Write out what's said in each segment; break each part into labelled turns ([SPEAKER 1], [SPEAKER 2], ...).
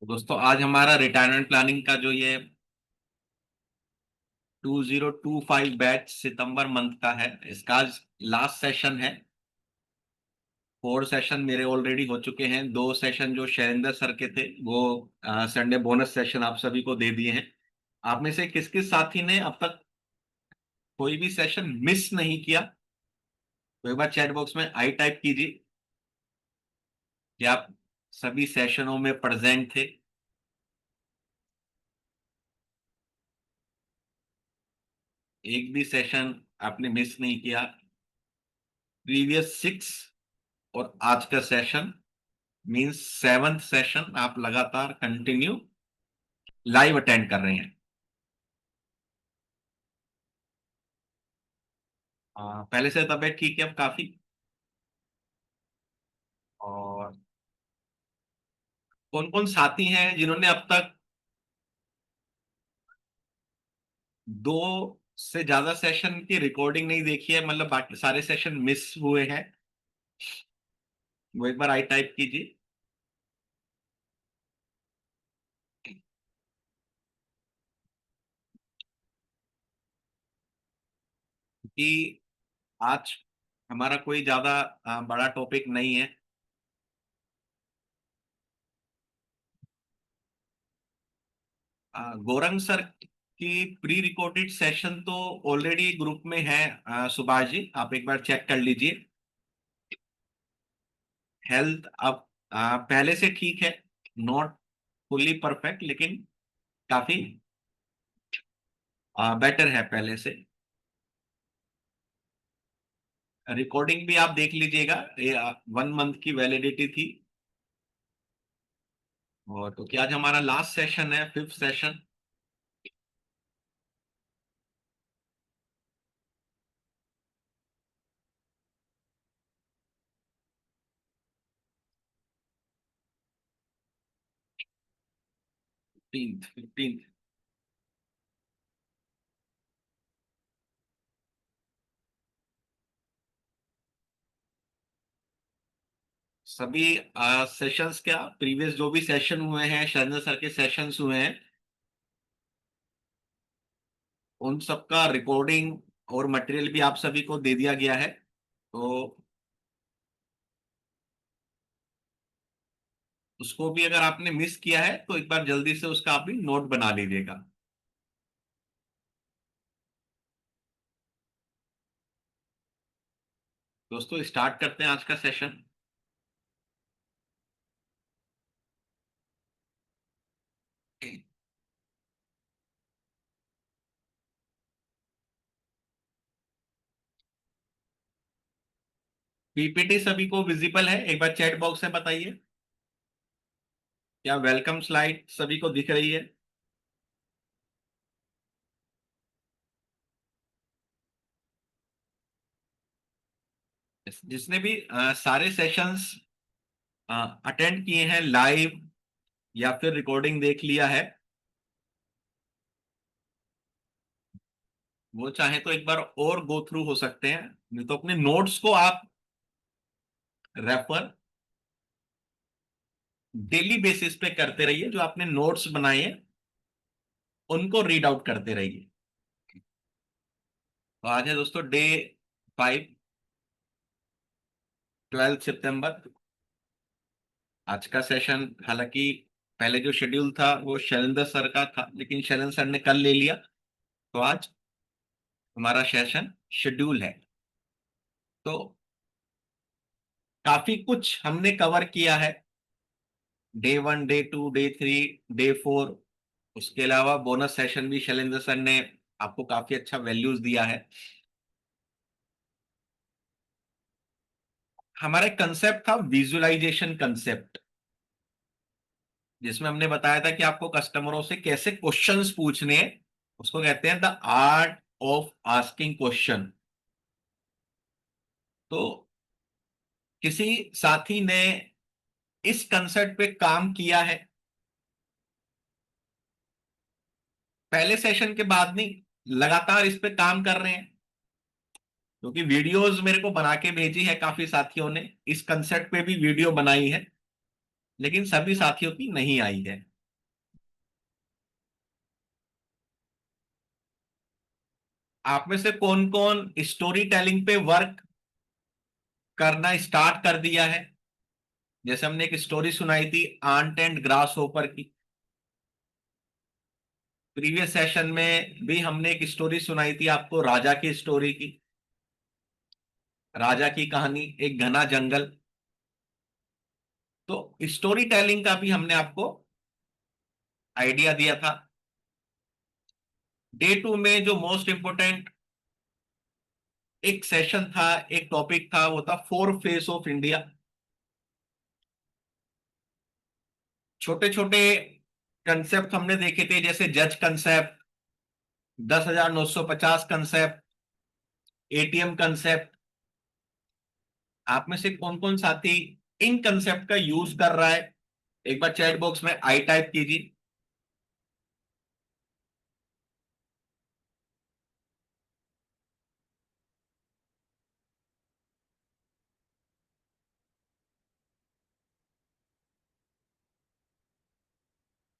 [SPEAKER 1] तो दोस्तों आज हमारा रिटायरमेंट प्लानिंग का जो ये 2025 बैच सितंबर मंथ का है, इसका आज लास्ट सेशन है। 4 सेशन मेरे ऑलरेडी हो चुके हैं। 2 सेशन जो शैलेंद्र सर के थे वो संडे बोनस सेशन आप सभी को दे दिए हैं। आप में से किस किस साथी ने अब तक कोई भी सेशन मिस नहीं किया, तो एक बार चैट बॉक्स में आई टाइप कीजिए कि आप सभी सेशनों में प्रेजेंट थे। एक भी सेशन आपने मिस नहीं किया। प्रीवियस 6 और आज का सेशन मींस 7th सेशन आप लगातार कंटिन्यू लाइव अटेंड कर रहे हैं। पहले से तबीयत ठीक है अब काफी। और कौन कौन साथी हैं जिन्होंने अब तक 2 से ज्यादा सेशन की रिकॉर्डिंग नहीं देखी है, मतलब बाकी सारे सेशन मिस हुए हैं, वो एक बार आई टाइप कीजिए। कि आज हमारा कोई ज्यादा बड़ा टॉपिक नहीं है। गौरंग सर की प्री रिकॉर्डेड सेशन तो ऑलरेडी ग्रुप में है। सुभाष जी आप एक बार चेक कर लीजिए। हेल्थ अब पहले से ठीक है, नॉट फुल्ली परफेक्ट लेकिन काफी बेटर है पहले से। रिकॉर्डिंग भी आप देख लीजिएगा, ये 1 मंथ की वैलिडिटी थी। और तो क्या आज हमारा लास्ट सेशन है, 5th सेशन। 15th। सभी सेशंस क्या प्रीवियस जो भी सेशन हुए हैं, शैलेंद्र सर के सेशंस हुए हैं, उन सबका रिकॉर्डिंग और मटेरियल भी आप सभी को दे दिया गया है। तो उसको भी अगर आपने मिस किया है तो एक बार जल्दी से उसका आप भी नोट बना लीजिएगा। दोस्तों स्टार्ट करते हैं आज का सेशन। पीपीटी सभी को विजिबल है? एक बार चैट बॉक्स में बताइए। क्या वेलकम स्लाइड सभी को दिख रही है? जिसने भी सारे सेशंस अटेंड किए हैं लाइव या फिर रिकॉर्डिंग देख लिया है, वो चाहे तो एक बार और गो थ्रू हो सकते हैं, नहीं तो अपने नोट्स को आप रेफर डेली बेसिस पे करते रहिए। जो आपने नोट्स बनाए हैं उनको रीड आउट करते रहिए। तो आज है दोस्तों डे 5, 12 सितंबर। आज का सेशन हालांकि पहले जो शेड्यूल था वो शैलेंद्र सर का था, लेकिन शैलेंद्र सर ने कल ले लिया, तो आज हमारा सेशन शेड्यूल है। तो काफी कुछ हमने कवर किया है। Day 1, day 2, day 3, day 4। उसके अलावा बोनस सेशन भी शैलेंद्र सर ने आपको काफी अच्छा वैल्यूज दिया है। हमारा कंसेप्ट था विजुअलाइजेशन कंसेप्ट, जिसमें हमने बताया था कि आपको कस्टमरों से कैसे क्वेश्चंस पूछने हैं। उसको कहते हैं the art of asking question. तो किसी साथी ने इस कंसेप्ट पे काम किया है पहले सेशन के बाद, नहीं लगातार इस पे काम कर रहे हैं, क्योंकि वीडियोस मेरे को बना के भेजी है काफी साथियों ने, इस कंसेप्ट पे भी वीडियो बनाई है, लेकिन सभी साथियों की नहीं आई है। आप में से कौन कौन स्टोरी टेलिंग पे वर्क करना स्टार्ट कर दिया है? जैसे हमने एक स्टोरी सुनाई थी आंट एंड ग्रास होपर की, प्रीवियस सेशन में भी हमने एक स्टोरी सुनाई थी आपको राजा की स्टोरी की, राजा की कहानी एक घना जंगल। तो स्टोरी टेलिंग का भी हमने आपको आइडिया दिया था। डे टू में जो मोस्ट इंपोर्टेंट एक सेशन था, एक टॉपिक था, वो था फोर फेस ऑफ इंडिया। छोटे छोटे कंसेप्ट हमने देखे थे, जैसे जज कंसेप्ट, 10,950 कंसेप्ट, एटीएम कंसेप्ट। आप में से कौन कौन साथी इन कंसेप्ट का यूज कर रहा है? एक बार चैट बॉक्स में आई टाइप कीजिए।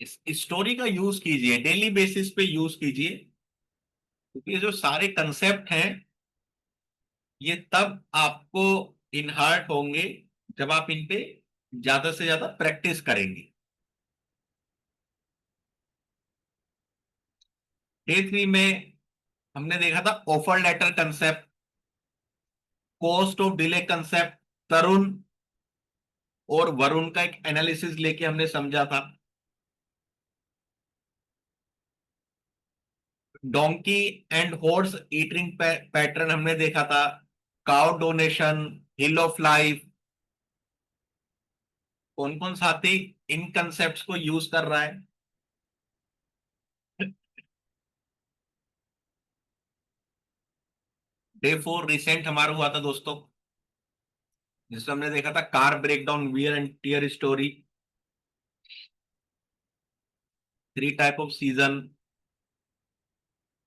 [SPEAKER 1] इस स्टोरी का यूज कीजिए, डेली बेसिस पे यूज कीजिए, क्योंकि ये जो सारे कंसेप्ट हैं ये तब आपको इनहार्ट होंगे जब आप इन पे ज्यादा से ज्यादा प्रैक्टिस करेंगे। डे थ्री में हमने देखा था offer letter concept, cost of delay concept, Tarun और वरुण का एक एनालिसिस लेके हमने समझा था। Donkey and horse eating pattern हमने देखा था, cow donation, hill of life. कौन कौन साथी इन कंसेप्ट्स को यूज कर रहा है? डे फोर रिसेंट हमारा हुआ था दोस्तों, जिसमें हमने देखा था car breakdown wear and tear story, three type of season,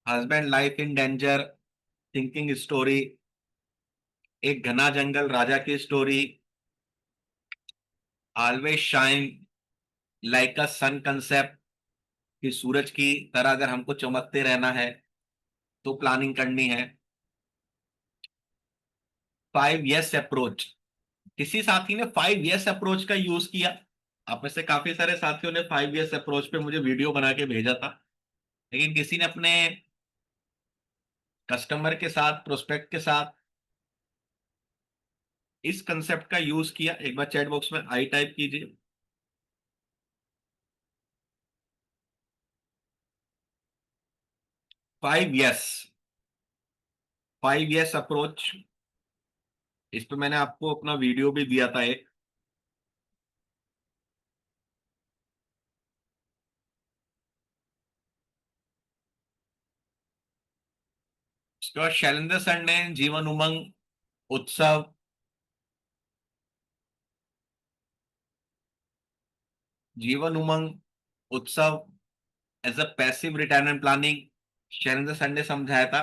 [SPEAKER 1] husband life in danger, thinking story, एक घना जंगल राजा की story, always shine like a sun concept, कि सूरज की तरह अगर हमको चमकते रहना है तो प्लानिंग करनी है। फाइव यस अप्रोच, किसी साथी ने फाइव यस अप्रोच का यूज किया। आप में से काफी सारे साथियों ने फाइव यस अप्रोच पे मुझे वीडियो बना के भेजा था, लेकिन किसी ने अपने कस्टमर के साथ, प्रोस्पेक्ट के साथ इस कंसेप्ट का यूज किया? एक बार चैट बॉक्स में आई टाइप कीजिए। Five yes, five yes approach, इस पे मैंने आपको अपना वीडियो भी दिया था एक। उसके बाद शैलेंद्र सर ने जीवन उमंग उत्सव, Jeevan Umang Utsav as a passive retirement planning Shailendra sir ने समझाया था।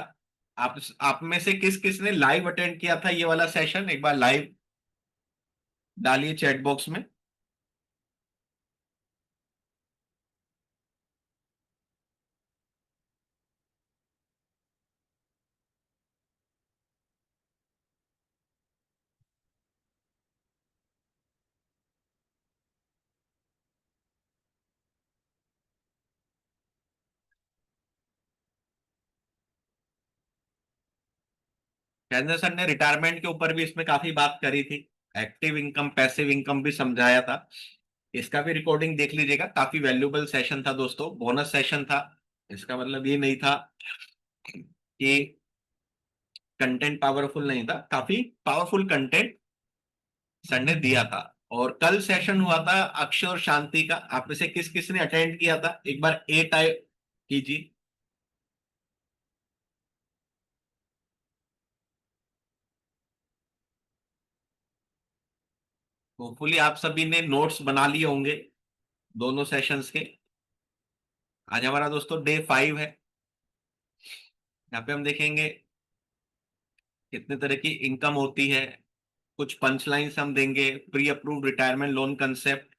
[SPEAKER 1] आप में से किस किस ने लाइव अटेंड किया था ये वाला सेशन? एक बार लाइव डालिए चैट बॉक्स में। शैलेंद्र सर ने रिटायरमेंट के ऊपर भी इसमें काफी बात करी थी, एक्टिव इनकम पैसिव इनकम भी समझाया था। इसका भी रिकॉर्डिंग देख लीजिएगा, काफी वैल्यूबल सेशन था दोस्तों, बोनस सेशन था। इसका मतलब ये नहीं था कि कंटेंट पावरफुल नहीं था, काफी पावरफुल कंटेंट सर ने दिया था। और कल सेशन हुआ था अक्षय और शांति का, आप में से किस किस ने अटेंड किया था? एक बार ए टाइप कीजिए। होपफुली आप सभी ने नोट्स बना लिए होंगे दोनों सेशंस के। आज हमारा दोस्तों डे फाइव है। यहाँ पे हम देखेंगे कितने तरह की इनकम होती है, कुछ पंच लाइन्स हम देंगे, pre approved retirement loan concept,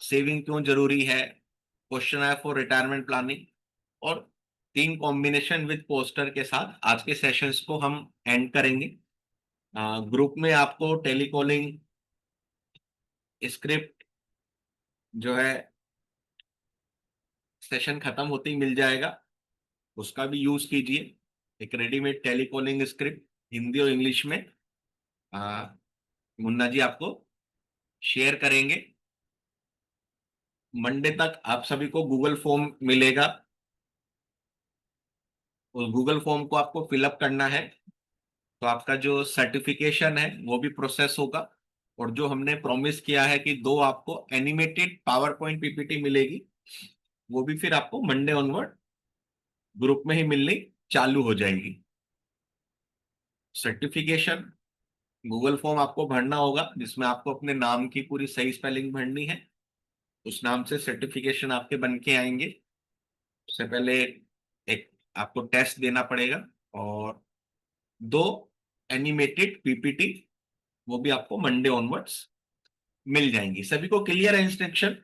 [SPEAKER 1] saving क्यों जरूरी है, क्वेश्चन है फॉर रिटायरमेंट प्लानिंग, और 3 कॉम्बिनेशन विद पोस्टर के साथ आज के सेशंस को हम एंड करेंगे। ग्रुप में आपको टेलीकॉलिंग स्क्रिप्ट जो है सेशन खत्म होते ही मिल जाएगा, उसका भी यूज कीजिए। एक रेडीमेड टेलीकॉलिंग स्क्रिप्ट हिंदी और इंग्लिश में आ, मुन्ना जी आपको शेयर करेंगे। मंडे तक आप सभी को गूगल फॉर्म मिलेगा, उस गूगल फॉर्म को आपको फिलअप करना है, तो आपका जो सर्टिफिकेशन है वो भी प्रोसेस होगा। और जो हमने प्रॉमिस किया है कि 2 आपको एनिमेटेड पावर पॉइंट पीपीटी मिलेगी, वो भी फिर आपको मंडे ऑनवर्ड ग्रुप में ही मिलनी चालू हो जाएगी। सर्टिफिकेशन गूगल फॉर्म आपको भरना होगा, जिसमें आपको अपने नाम की पूरी सही स्पेलिंग भरनी है। उस नाम से सर्टिफिकेशन आपके बन के आएंगे। उससे पहले एक आपको टेस्ट देना पड़ेगा, और 2 एनिमेटेड पीपीटी वो भी आपको मंडे ऑनवर्ड्स मिल जाएंगी। सभी को क्लियर है इंस्ट्रक्शन?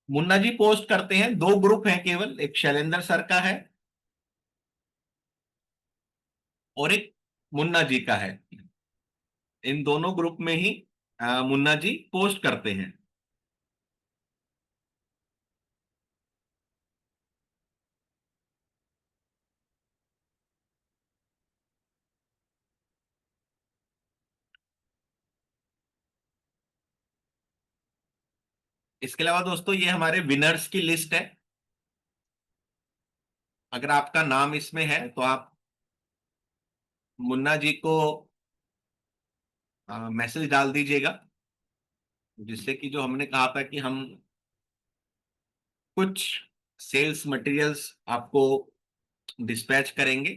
[SPEAKER 1] मुन्ना जी पोस्ट करते हैं, 2 ग्रुप हैं केवल, एक शैलेंद्र सर का है और एक मुन्ना जी का है। इन दोनों ग्रुप में ही मुन्ना जी पोस्ट करते हैं। इसके अलावा दोस्तों ये हमारे विनर्स की लिस्ट है। अगर आपका नाम इसमें है तो आप मुन्ना जी को मैसेज डाल दीजिएगा, जिससे कि जो हमने कहा था कि हम कुछ सेल्स मटेरियल्स आपको डिस्पैच करेंगे,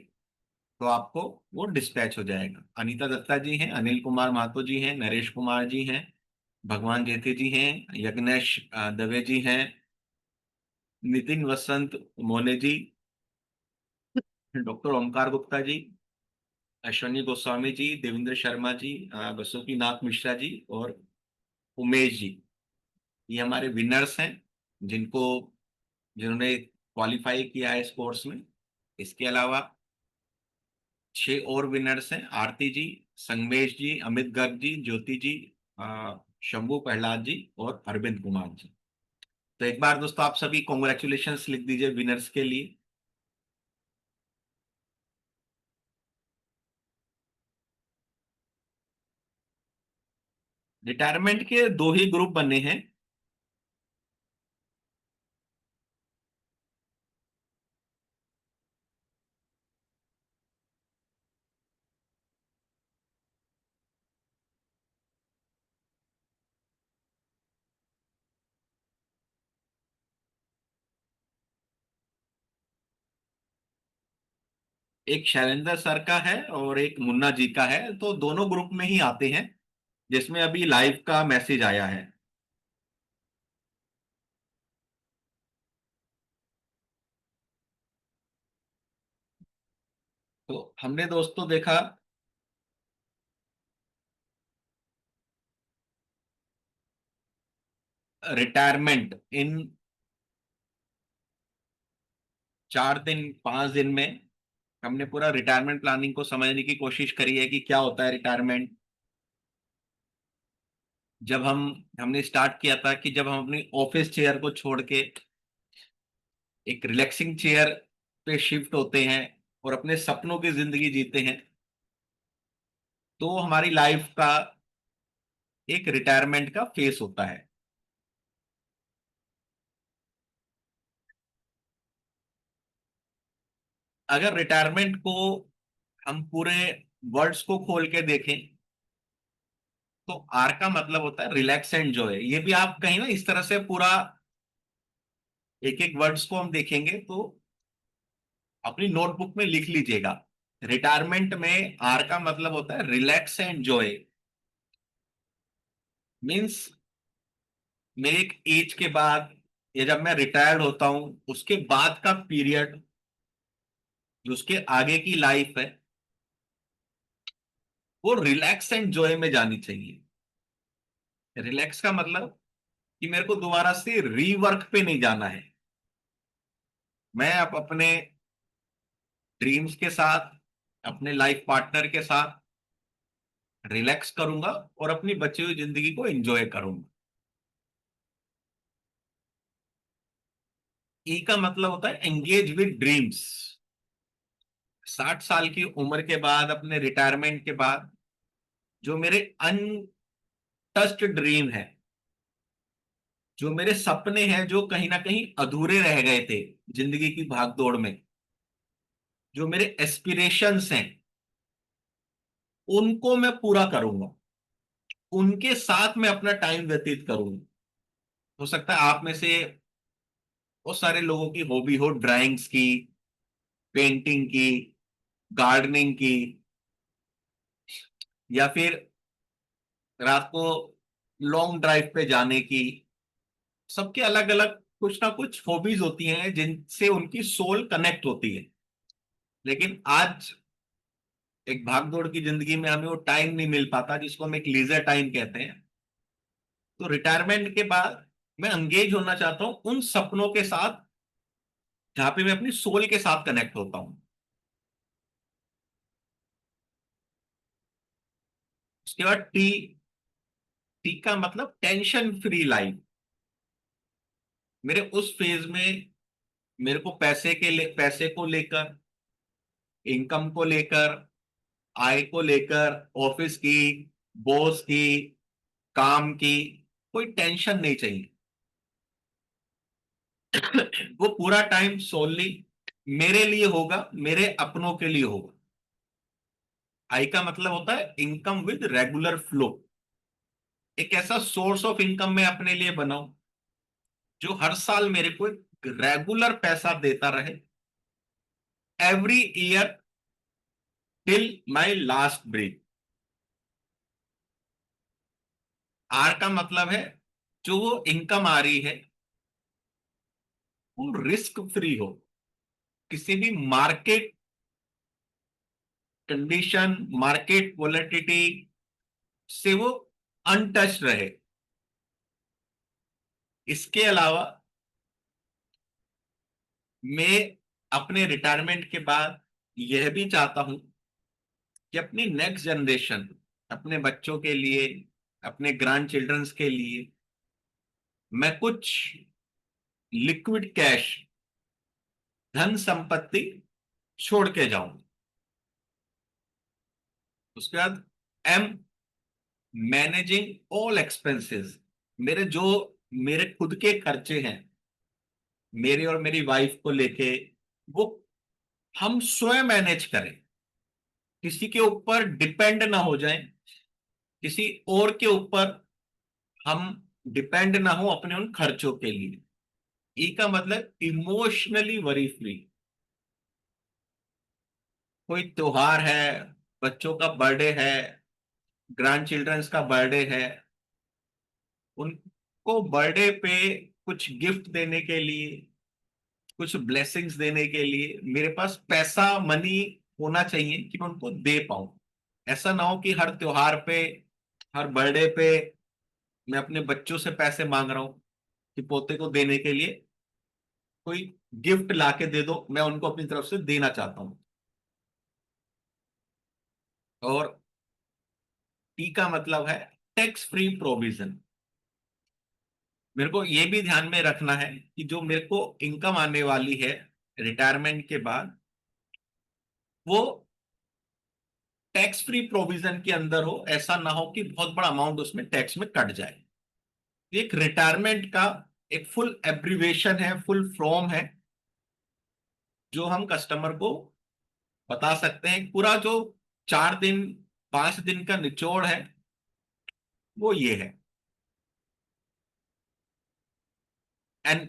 [SPEAKER 1] तो आपको वो डिस्पैच हो जाएगा। अनीता दत्ता जी हैं, अनिल कुमार महतो जी हैं, नरेश कुमार जी हैं, भगवान जेठी जी हैं, यज्ञेश दवे जी हैं, नितिन वसंत मोने जी, डॉक्टर ओमकार गुप्ता जी, अश्वनी गोस्वामी जी, देवेंद्र शर्मा जी, बसुकी नाथ मिश्रा जी और उमेश जी, ये हमारे विनर्स हैं, जिनको जिन्होंने क्वालिफाई किया है इस कोर्स में। इसके अलावा 6 और विनर्स हैं, आरती जी, संगमेश जी, अमित गर्ग जी, ज्योति जी, शंभू प्रहलाद जी और अरविंद कुमार जी। तो एक बार दोस्तों आप सभी कॉन्ग्रेचुलेशंस लिख दीजिए विनर्स के लिए। रिटायरमेंट के 2 ही ग्रुप बने हैं। एक शैलेंद्र सर का है और एक मुन्ना जी का है, तो दोनों ग्रुप में ही आते हैं, जिसमें अभी लाइव का मैसेज आया है। तो हमने दोस्तों देखा रिटायरमेंट इन 4 दिन 5 दिन में हमने पूरा रिटायरमेंट प्लानिंग को समझने की कोशिश करी है कि क्या होता है रिटायरमेंट। जब हमने स्टार्ट किया था कि जब हम अपनी ऑफिस चेयर को छोड़ के एक रिलैक्सिंग चेयर पे शिफ्ट होते हैं और अपने सपनों की जिंदगी जीते हैं, तो हमारी लाइफ का एक रिटायरमेंट का फेस होता है। अगर रिटायरमेंट को हम पूरे वर्ड्स को खोल के देखें, तो आर का मतलब होता है रिलैक्स एंड जॉय। ये भी आप कहीं ना इस तरह से पूरा एक एक वर्ड्स को हम देखेंगे, तो अपनी नोटबुक में लिख लीजिएगा। रिटायरमेंट में आर का मतलब होता है रिलैक्स एंड जॉय। मीन्स मेरे एक एज के बाद, या जब मैं रिटायर्ड होता हूं उसके बाद का पीरियड, जो उसके आगे की लाइफ है, वो रिलैक्स एंड जॉय में जानी चाहिए। रिलैक्स का मतलब कि मेरे को दोबारा से रीवर्क पे नहीं जाना है। मैं अब अपने ड्रीम्स के साथ, अपने लाइफ पार्टनर के साथ रिलैक्स करूंगा और अपनी बची हुई जिंदगी को एंजॉय करूंगा। ई का मतलब होता है एंगेज विद ड्रीम्स। 60 साल की उम्र के बाद, अपने रिटायरमेंट के बाद, जो मेरे अनटच्ड ड्रीम है, जो मेरे सपने हैं, जो कहीं ना कहीं अधूरे रह गए थे जिंदगी की भागदौड़ में, जो मेरे एस्पिरेशंस हैं, उनको मैं पूरा करूंगा। उनके साथ मैं अपना टाइम व्यतीत करूंगा। हो सकता है आप में से बहुत सारे लोगों की हॉबी हो ड्राइंग्स की, पेंटिंग की, गार्डनिंग की, या फिर रात को लॉन्ग ड्राइव पे जाने की। सबके अलग अलग कुछ ना कुछ हॉबीज होती हैं जिनसे उनकी सोल कनेक्ट होती है। लेकिन आज एक भागदौड़ की जिंदगी में हमें वो टाइम नहीं मिल पाता जिसको हम एक लीजर टाइम कहते हैं। तो रिटायरमेंट के बाद मैं एंगेज होना चाहता हूं उन सपनों के साथ जहां पे मैं अपनी सोल के साथ कनेक्ट होता हूं। उसके बाद टी। टी का मतलब टेंशन फ्री लाइफ। मेरे उस फेज में मेरे को पैसे को लेकर, इनकम को लेकर, आय को लेकर, ऑफिस की, बॉस की, काम की कोई टेंशन नहीं चाहिए। वो पूरा टाइम सोनली मेरे लिए होगा, मेरे अपनों के लिए होगा। आई का मतलब होता है इनकम विद रेगुलर फ्लो। एक ऐसा सोर्स ऑफ इनकम मैं अपने लिए बनाऊं जो हर साल मेरे को एक रेगुलर पैसा देता रहे, every year till my last breath. R का मतलब है जो वो इनकम आ रही है वो रिस्क फ्री हो, किसी भी मार्केट कंडीशन, मार्केट वोलेटिलिटी से वो अनटच रहे। इसके अलावा मैं अपने रिटायरमेंट के बाद यह भी चाहता हूं कि अपनी नेक्स्ट जनरेशन, अपने बच्चों के लिए, अपने ग्रैंड चिल्ड्रंस के लिए मैं कुछ लिक्विड कैश, धन संपत्ति छोड़ के जाऊं। उसके बाद एम मैनेजिंग ऑल एक्सपेंसेस। मेरे जो मेरे खुद के खर्चे हैं, मेरे और मेरी वाइफ को लेके, वो हम स्वयं मैनेज करें, किसी के ऊपर डिपेंड ना हो जाएं, किसी और के ऊपर हम डिपेंड ना हो अपने उन खर्चों के लिए। ई का मतलब इमोशनली वरी फ्री। कोई त्योहार है, बच्चों का बर्थडे है, ग्रैंड चिल्ड्रंस का बर्थडे है, उनको बर्थडे पे कुछ गिफ्ट देने के लिए, कुछ ब्लेसिंग्स देने के लिए मेरे पास पैसा मनी होना चाहिए कि मैं उनको दे पाऊं। ऐसा ना हो कि हर त्योहार पे, हर बर्थडे पे मैं अपने बच्चों से पैसे मांग रहा हूं कि पोते को देने के लिए कोई गिफ्ट लाके दे दो, मैं उनको अपनी तरफ से देना चाहता हूं। और टी का मतलब है टैक्स फ्री प्रोविजन। मेरे को ये भी ध्यान में रखना है कि जो मेरे को इनकम आने वाली है रिटायरमेंट के बाद, वो टैक्स फ्री प्रोविजन के अंदर हो। ऐसा ना हो कि बहुत बड़ा अमाउंट उसमें टैक्स में कट जाए। एक रिटायरमेंट का एक फुल एब्रीवेशन है, फुल फॉर्म है, जो हम कस्टमर को बता सकते हैं। पूरा जो 4 दिन 5 दिन का निचोड़ है वो ये है। एन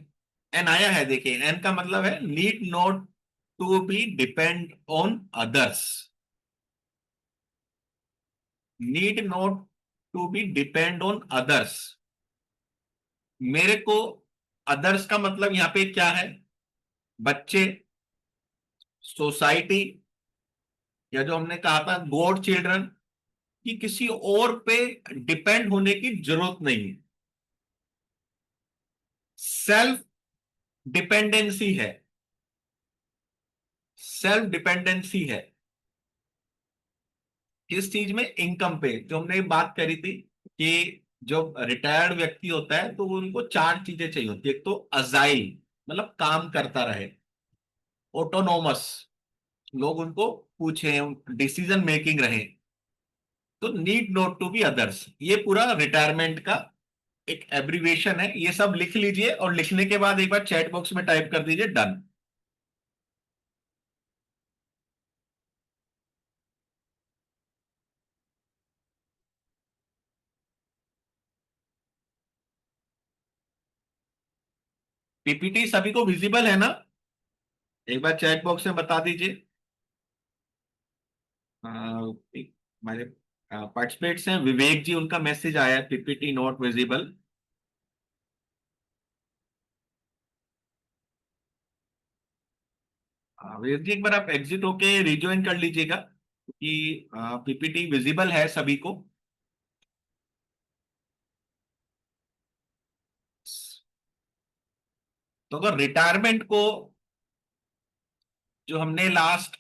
[SPEAKER 1] एन आया है, देखिए एन का मतलब है need not to be depend on others. Need not to be depend on others. मेरे को अदर्स का मतलब यहां पे क्या है? बच्चे, सोसाइटी, या जो हमने कहा था गॉड चिल्ड्रन, कि किसी और पे डिपेंड होने की जरूरत नहीं है। सेल्फ डिपेंडेंसी है। सेल्फ डिपेंडेंसी है। किस चीज में? इनकम पे। जो हमने बात करी थी कि जो रिटायर्ड व्यक्ति होता है तो उनको चार चीजें चाहिए होती है। एक तो अजाइल, मतलब काम करता रहे। ऑटोनोमस, लोग उनको पूछे, डिसीजन मेकिंग रहे। तो need not to be others, ये पूरा रिटायरमेंट का एक एब्रीविएशन है। ये सब लिख लीजिए और लिखने के बाद एक बार चैट बॉक्स में टाइप कर दीजिए डन। पीपीटी सभी को विजिबल है ना? एक बार चैट बॉक्स में बता दीजिए। हमारे पार्टिसिपेट्स हैं विवेक जी, उनका मैसेज आया है पीपीटी नॉट विजिबल। विवेक जी, एक बार आप एग्जिट होके रिज्वाइन कर लीजिएगा क्योंकि पीपीटी विजिबल है सभी को। तो अगर रिटायरमेंट को, जो हमने लास्ट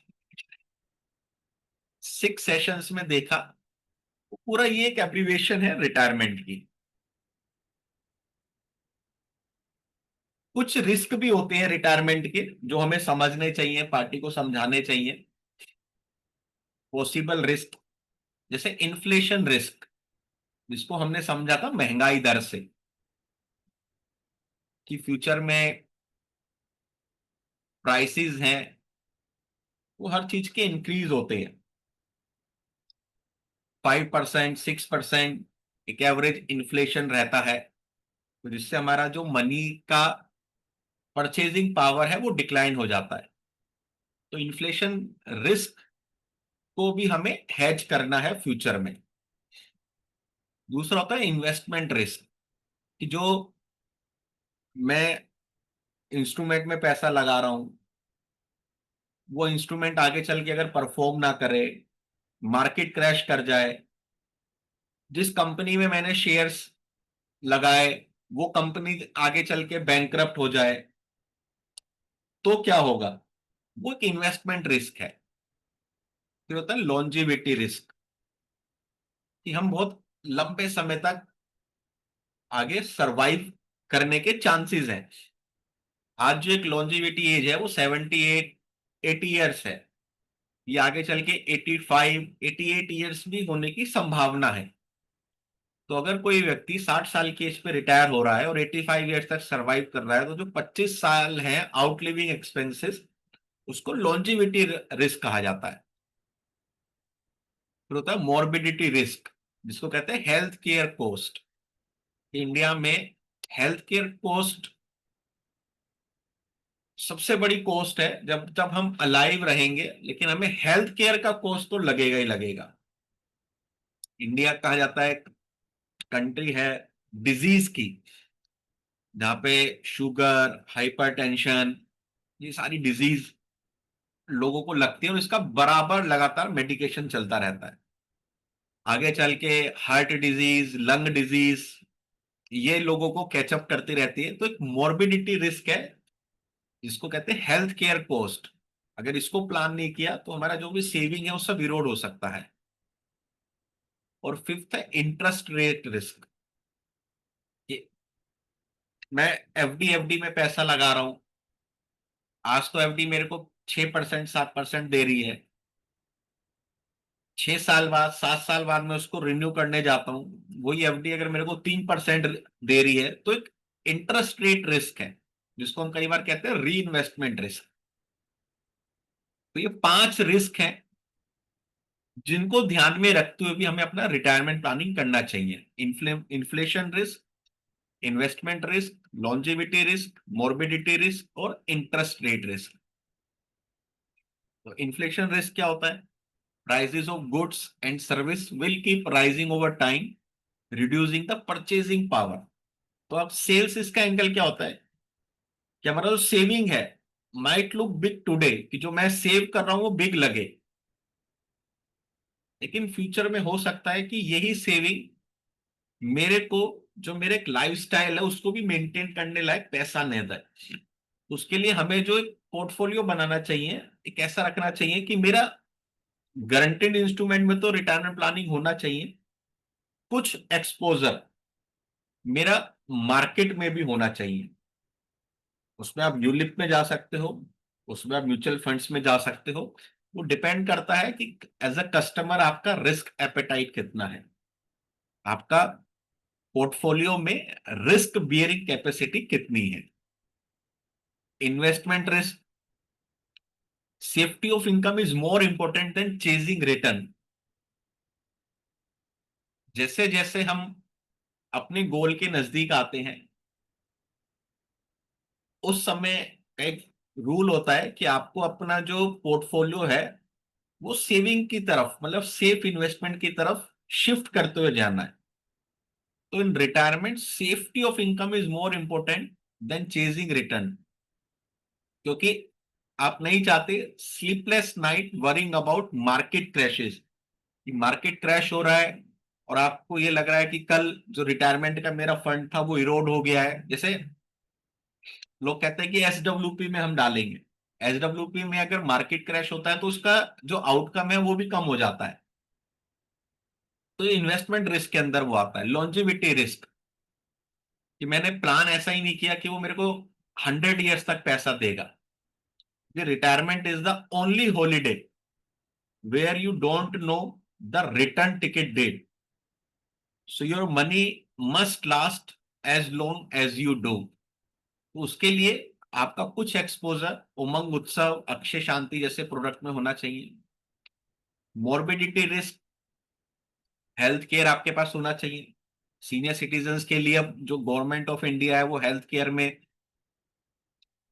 [SPEAKER 1] 6 सेशंस में देखा, वो पूरा ये एक एब्रीविएशन है रिटायरमेंट की। कुछ रिस्क भी होते हैं रिटायरमेंट के जो हमें समझने चाहिए, पार्टी को समझाने चाहिए। पॉसिबल रिस्क, जैसे इन्फ्लेशन रिस्क, जिसको हमने समझा था महंगाई दर से, कि फ्यूचर में प्राइसेस हैं वो हर चीज के इंक्रीज होते हैं। 5%, 6% एक एवरेज इन्फ्लेशन रहता है। तो जिससे हमारा जो मनी का परचेजिंग पावर है वो डिक्लाइन हो जाता है। तो इन्फ्लेशन रिस्क को भी हमें हेज करना है फ्यूचर में। दूसरा होता है इन्वेस्टमेंट रिस्क, कि जो मैं इंस्ट्रूमेंट में पैसा लगा रहा हूं, वो इंस्ट्रूमेंट आगे चल के अगर परफॉर्म ना करे, मार्केट क्रैश कर जाए, जिस कंपनी में मैंने शेयर्स लगाए वो कंपनी आगे चल के बैंकरप्ट हो जाए, तो क्या होगा? वो एक इन्वेस्टमेंट रिस्क है। फिर होता है लॉन्जिविटी रिस्क, कि हम बहुत लंबे समय तक आगे सरवाइव करने के चांसेस हैं। आज जो एक लॉन्जिविटी एज है वो 78, 80 ईयर्स है। ये आगे चल के 85, 88 ईयर्स भी होने की संभावना है। तो अगर कोई व्यक्ति 60 साल की एज पे रिटायर हो रहा है और 85 ईयर्स तक सरवाइव कर रहा है, तो जो 25 साल है आउटलिविंग एक्सपेंसेस, उसको लॉन्जिविटी रिस्क कहा जाता है। फिर होता है मॉर्बिडिटी रिस्क, जिसको कहते हैं हेल्थ केयर कॉस्ट। इंडिया में हेल्थ केयर कॉस्ट सबसे बड़ी कॉस्ट है। जब जब हम अलाइव रहेंगे, लेकिन हमें हेल्थ केयर का कॉस्ट तो लगेगा ही लगेगा। इंडिया कहा जाता है कंट्री है डिजीज की, जहाँ पे शुगर, हाइपरटेंशन, ये सारी डिजीज लोगों को लगती है और इसका बराबर लगातार मेडिकेशन चलता रहता है। आगे चल के हार्ट डिजीज, लंग डिजीज, ये लोगों को कैचअप करती रहती है। तो एक मॉर्बिडिटी रिस्क है, जिसको कहते हैं हेल्थ केयर कॉस्ट। अगर इसको प्लान नहीं किया तो हमारा जो भी सेविंग है वो सब इरोड हो सकता है। और फिफ्थ है इंटरेस्ट रेट रिस्क, कि मैं एफडी एफडी में पैसा लगा रहा हूं। आज तो एफडी मेरे को 6%, 7% दे रही है। 6 साल बाद, 7 साल बाद मैं उसको रिन्यू करने जाता हूँ, वही एफडी अगर मेरे को 3% दे रही है, तो एक इंटरेस्ट रेट रिस्क है, जिसको हम कई बार कहते हैं री इन्वेस्टमेंट रिस्क। तो ये 5 रिस्क हैं जिनको ध्यान में रखते हुए भी हमें अपना रिटायरमेंट प्लानिंग करना चाहिए। Inflation risk, investment risk, longevity risk, morbidity risk और इंटरेस्ट रेट रिस्क। तो इन्फ्लेशन रिस्क क्या होता है? Prices of goods and service will keep rising over time, reducing the purchasing power. तो अब सेल्स इसका एंगल क्या होता है कि हमारा जो सेविंग है माइट लुक बिग टुडे, कि जो मैं सेव कर रहा हूं वो बिग लगे, लेकिन फ्यूचर में हो सकता है कि यही सेविंग मेरे को, जो मेरे एक लाइफस्टाइल है उसको भी मेंटेन करने लायक पैसा नहीं दे। उसके लिए हमें जो एक पोर्टफोलियो बनाना चाहिए, एक ऐसा रखना चाहिए कि मेरा गारंटेड इंस्ट्रूमेंट में तो रिटायरमेंट प्लानिंग होना चाहिए, कुछ एक्सपोजर मेरा मार्केट में भी होना चाहिए। उसमें आप यूलिप में जा सकते हो, उसमें आप म्यूचुअल फंड्स में जा सकते हो। वो डिपेंड करता है कि एज अ कस्टमर आपका रिस्क एपेटाइट कितना है, आपका पोर्टफोलियो में रिस्क बियरिंग कैपेसिटी कितनी है। Investment risk, safety of income is more important than chasing return. जैसे जैसे हम अपने गोल के नजदीक आते हैं, उस समय एक रूल होता है कि आपको अपना जो पोर्टफोलियो है वो सेविंग की तरफ, मतलब सेफ इन्वेस्टमेंट की तरफ शिफ्ट करते हुए जाना है। तो in retirement safety of income is more important than chasing return, क्योंकि आप नहीं चाहते sleepless night worrying about market crashes, कि मार्केट क्रैश हो रहा है और आपको ये लग रहा है कि कल जो रिटायरमेंट का मेरा फंड था वो इरोड हो गया है। जैसे लोग कहते हैं कि एसडब्ल्यूपी में हम डालेंगे, एसडब्ल्यूपी में अगर मार्केट क्रैश होता है तो उसका जो आउटकम है वो भी कम हो जाता है। तो ये इन्वेस्टमेंट रिस्क के अंदर वो आता है। लॉन्जिविटी रिस्क, कि मैंने प्लान ऐसा ही नहीं किया कि वो मेरे को 100 ईयर्स तक पैसा देगा। ये retirement is the only holiday where you don't know the return ticket date, so your money must last as long as you do. उसके लिए आपका कुछ एक्सपोजर उमंग उत्सव अक्षय शांति जैसे प्रोडक्ट में होना चाहिए। मॉर्बिडिटी रिस्क, हेल्थ केयर आपके पास होना चाहिए। सीनियर सिटीजन्स के लिए अब जो गवर्नमेंट ऑफ इंडिया है वो हेल्थ केयर में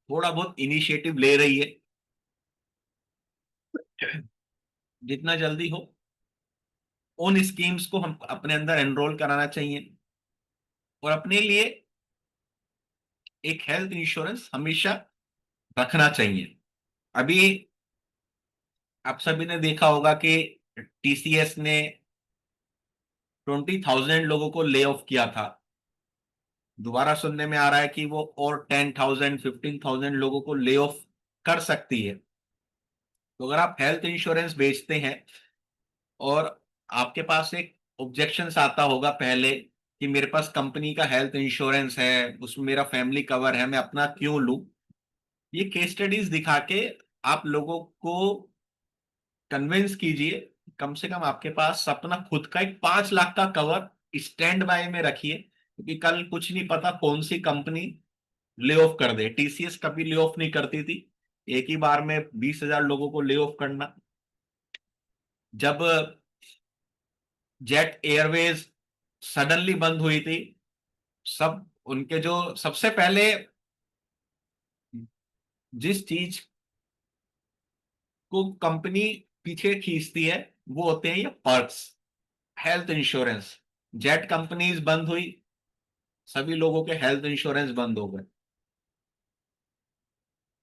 [SPEAKER 1] थोड़ा बहुत इनिशिएटिव ले रही है। जितना जल्दी हो उन स्कीम्स को हम अपने अंदर एनरोल कराना चाहिए, और अपने लिए एक हेल्थ इंश्योरेंस हमेशा रखना चाहिए। अभी आप सभी ने देखा होगा कि टीसीएस ने 20,000 लोगों को ले ऑफ किया था। दोबारा सुनने में आ रहा है कि वो और 10,000 15,000 लोगों को ले ऑफ कर सकती है। तो अगर आप हेल्थ इंश्योरेंस बेचते हैं और आपके पास एक ऑब्जेक्शन आता होगा पहले कि मेरे पास कंपनी का हेल्थ इंश्योरेंस है, उसमें मेरा फैमिली कवर है, मैं अपना क्यों लूं, ये केस स्टडीज दिखा के आप लोगों को कन्विंस कीजिए। कम से कम आपके पास अपना खुद का एक 5 लाख का कवर स्टैंड बाय में रखिए, क्योंकि कल कुछ नहीं पता कौन सी कंपनी ले ऑफ कर दे। टीसीएस कभी ले ऑफ नहीं करती थी, एक ही बार में 20,000 लोगों को ले ऑफ करना। जब जेट एयरवेज सडनली बंद हुई थी, सब उनके जो सबसे पहले जिस चीज को कंपनी पीछे खींचती है वो होते हैं ये perks, health insurance. Jet companies बंद हुई, सभी लोगों के हेल्थ इंश्योरेंस बंद हो गए।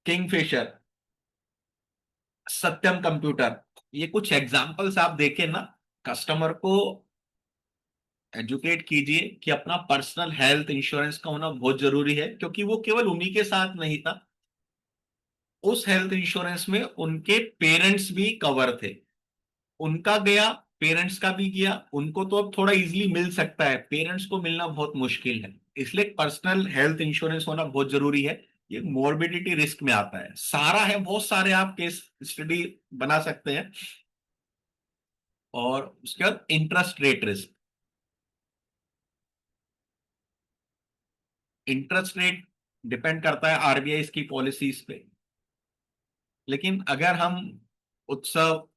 [SPEAKER 1] किंगफिशर, सत्यम कंप्यूटर, ये कुछ एग्जांपल्स आप देखें ना। कस्टमर को एजुकेट कीजिए कि अपना पर्सनल हेल्थ इंश्योरेंस का होना बहुत जरूरी है, क्योंकि वो केवल उन्हीं के साथ नहीं था, उस हेल्थ इंश्योरेंस में उनके पेरेंट्स भी कवर थे। उनका गया, पेरेंट्स का भी गया, उनको तो अब थोड़ा इजीली मिल सकता है, पेरेंट्स को मिलना बहुत मुश्किल है। इसलिए पर्सनल हेल्थ इंश्योरेंस होना बहुत जरूरी है। ये मोर्बिडिटी रिस्क में आता है। सारा है, बहुत सारे आप केस स्टडी बना सकते हैं। और उसके बाद interest rate risk. Interest rate depend करता है आरबीआई की पॉलिसीज पे, लेकिन अगर हम उत्सव,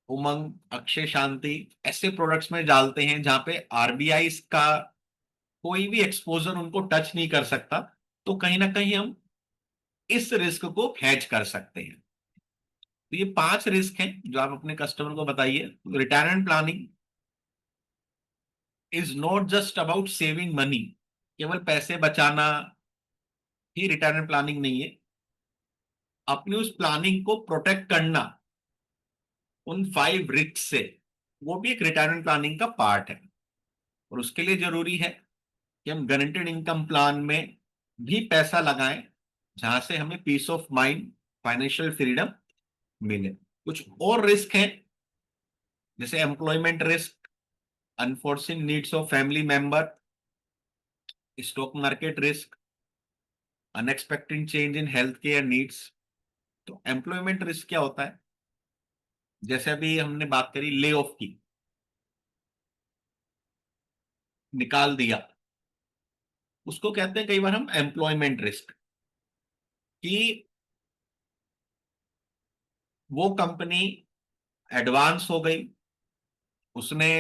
[SPEAKER 1] उमंग, अक्षय शांति ऐसे प्रोडक्ट्स में डालते हैं जहां पे आरबीआई का कोई भी एक्सपोजर उनको टच नहीं कर सकता, तो कहीं ना कहीं हम इस रिस्क को हैज कर सकते हैं। तो ये 5 रिस्क हैं जो आप अपने कस्टमर को बताइए। Retirement planning is not just about saving money, केवल पैसे बचाना ही रिटायरमेंट प्लानिंग नहीं है। अपनी उस प्लानिंग को प्रोटेक्ट करना उन 5 रिस्क से, वो भी एक रिटायरमेंट प्लानिंग का पार्ट है। और उसके लिए जरूरी है कि हम गारंटेड इनकम प्लान में भी पैसा लगाएं, जहां से हमें peace of mind, financial freedom मिले। कुछ और रिस्क हैं, जैसे employment risk, unforeseen needs of family member, stock market risk, unexpected change in health care needs. तो एम्प्लॉयमेंट रिस्क क्या होता है? जैसे अभी हमने बात करी ले ऑफ की, निकाल दिया, उसको कहते हैं कई बार हम एम्प्लॉयमेंट रिस्क, कि वो कंपनी एडवांस हो गई, उसने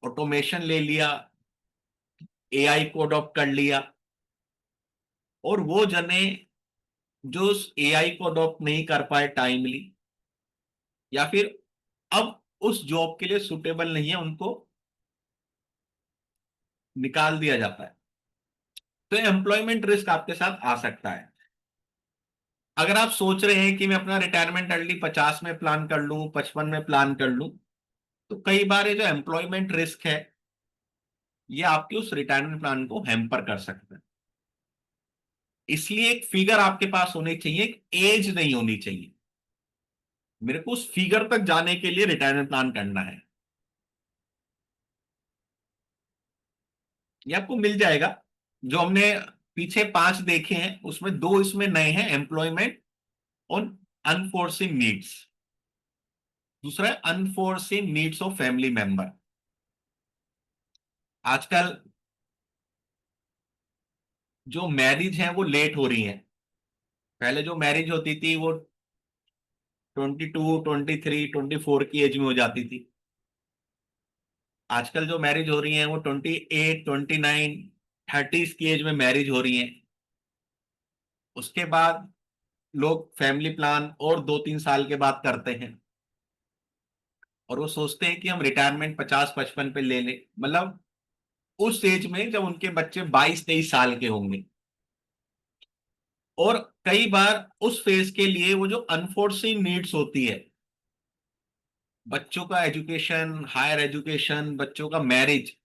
[SPEAKER 1] ऑटोमेशन ले लिया, एआई को अडॉप्ट कर लिया, और वो जने जो एआई को अडॉप्ट नहीं कर पाए टाइमली, या फिर अब उस जॉब के लिए सुटेबल नहीं है, उनको निकाल दिया जाता है। तो एम्प्लॉयमेंट रिस्क आपके साथ आ सकता है। अगर आप सोच रहे हैं कि मैं अपना रिटायरमेंट अर्ली 50 में प्लान कर लूं, 55 में प्लान कर लूं, तो कई बार ये जो एम्प्लॉयमेंट रिस्क है, ये आपके उस रिटायरमेंट प्लान को हैम्पर कर सकता है। इसलिए एक फिगर आपके पास होनी चाहिए, एक एज नहीं होनी चाहिए। मेरे को उस फिगर तक जाने के लिए रिटायरमेंट प्लान करना है, ये आपको मिल जाएगा। जो हमने पीछे 5 देखे हैं, उसमें 2 इसमें नए हैं, एम्प्लॉयमेंट और अनफोर्सिंग नीड्स। दूसरा है enforcing needs of family member. आजकल जो मैरिज है वो लेट हो रही है। पहले जो मैरिज होती थी वो 22, 23, 24 की एज में हो जाती थी। आजकल जो मैरिज हो रही है वो 28, 29, 30s की एज में मैरिज हो रही है। उसके बाद लोग फैमिली प्लान और 2-3 साल के बाद करते हैं, और वो सोचते हैं कि हम रिटायरमेंट 50-55 पे ले लें, मतलब उस एज में जब उनके बच्चे 22-23 साल के होंगे। और कई बार उस फेज के लिए वो जो अनफोर्सिंग नीड्स होती है, बच्चों का एजुकेशन, हायर एजुकेशन, बच्चों का मैरिज,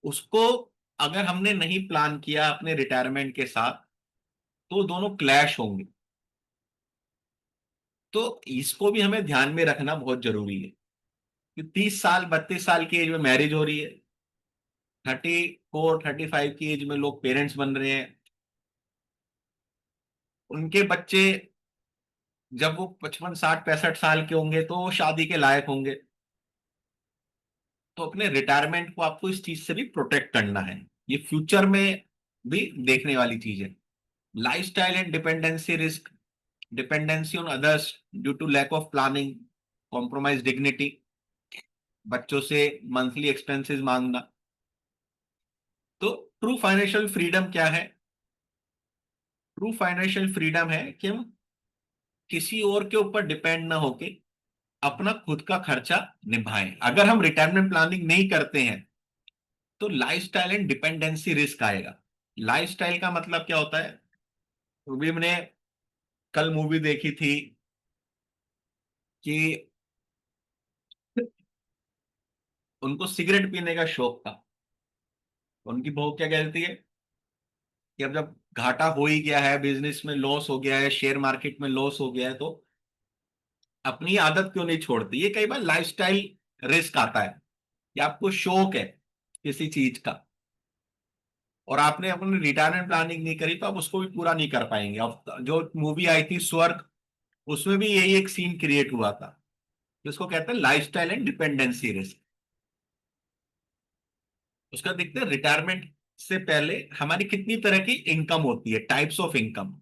[SPEAKER 1] उसको अगर हमने नहीं प्लान किया अपने रिटायरमेंट के साथ, तो दोनों क्लैश होंगे। तो इसको भी हमें ध्यान में रखना बहुत जरूरी है कि 30 साल, 32 साल की एज में मैरिज हो रही है, 34, 35 की एज में लोग पेरेंट्स बन रहे हैं, उनके बच्चे जब वो 55, 60, 65 साल के होंगे तो वो शादी के लायक होंगे। तो अपने रिटायरमेंट को आपको इस चीज से भी प्रोटेक्ट करना है, ये फ्यूचर में भी देखने वाली चीज है। Lifestyle and dependency risk, dependency on others due to lack of planning, compromise dignity, बच्चों से मंथली एक्सपेंसेस मांगना। तो ट्रू फाइनेंशियल फ्रीडम क्या है? ट्रू फाइनेंशियल फ्रीडम है कि हम किसी और के ऊपर डिपेंड ना होके अपना खुद का खर्चा निभाएं। अगर हम रिटायरमेंट प्लानिंग नहीं करते हैं, तो लाइफस्टाइल एंड डिपेंडेंसी रिस्क आएगा। लाइफस्टाइल का मतलब क्या होता है? अभी हमने कल मूवी देखी थी कि उनको सिगरेट पीने का शौक था। उनकी बहू क्या कहती है कि अब जब घाटा हो ही गया है, बिजनेस में लॉस हो गया है, शेयर मार्केट में लॉस हो गया है, तो अपनी आदत क्यों नहीं छोड़ती? ये कई बार लाइफस्टाइल रिस्क आता है कि आपको शौक है किसी चीज का, और आपने अपनी रिटायरमेंट प्लानिंग नहीं करी, तो आप उसको भी पूरा नहीं कर पाएंगे। अब जो मूवी आई थी स्वर्ग, उसमें भी यही एक सीन क्रिएट हुआ था, जिसको कहते हैं लाइफस्टाइल एंड डिपेंडेंसी रिस्क। उसका देखते हैं रिटायरमेंट से पहले हमारी कितनी तरह की इनकम होती है, टाइप्स ऑफ इनकम।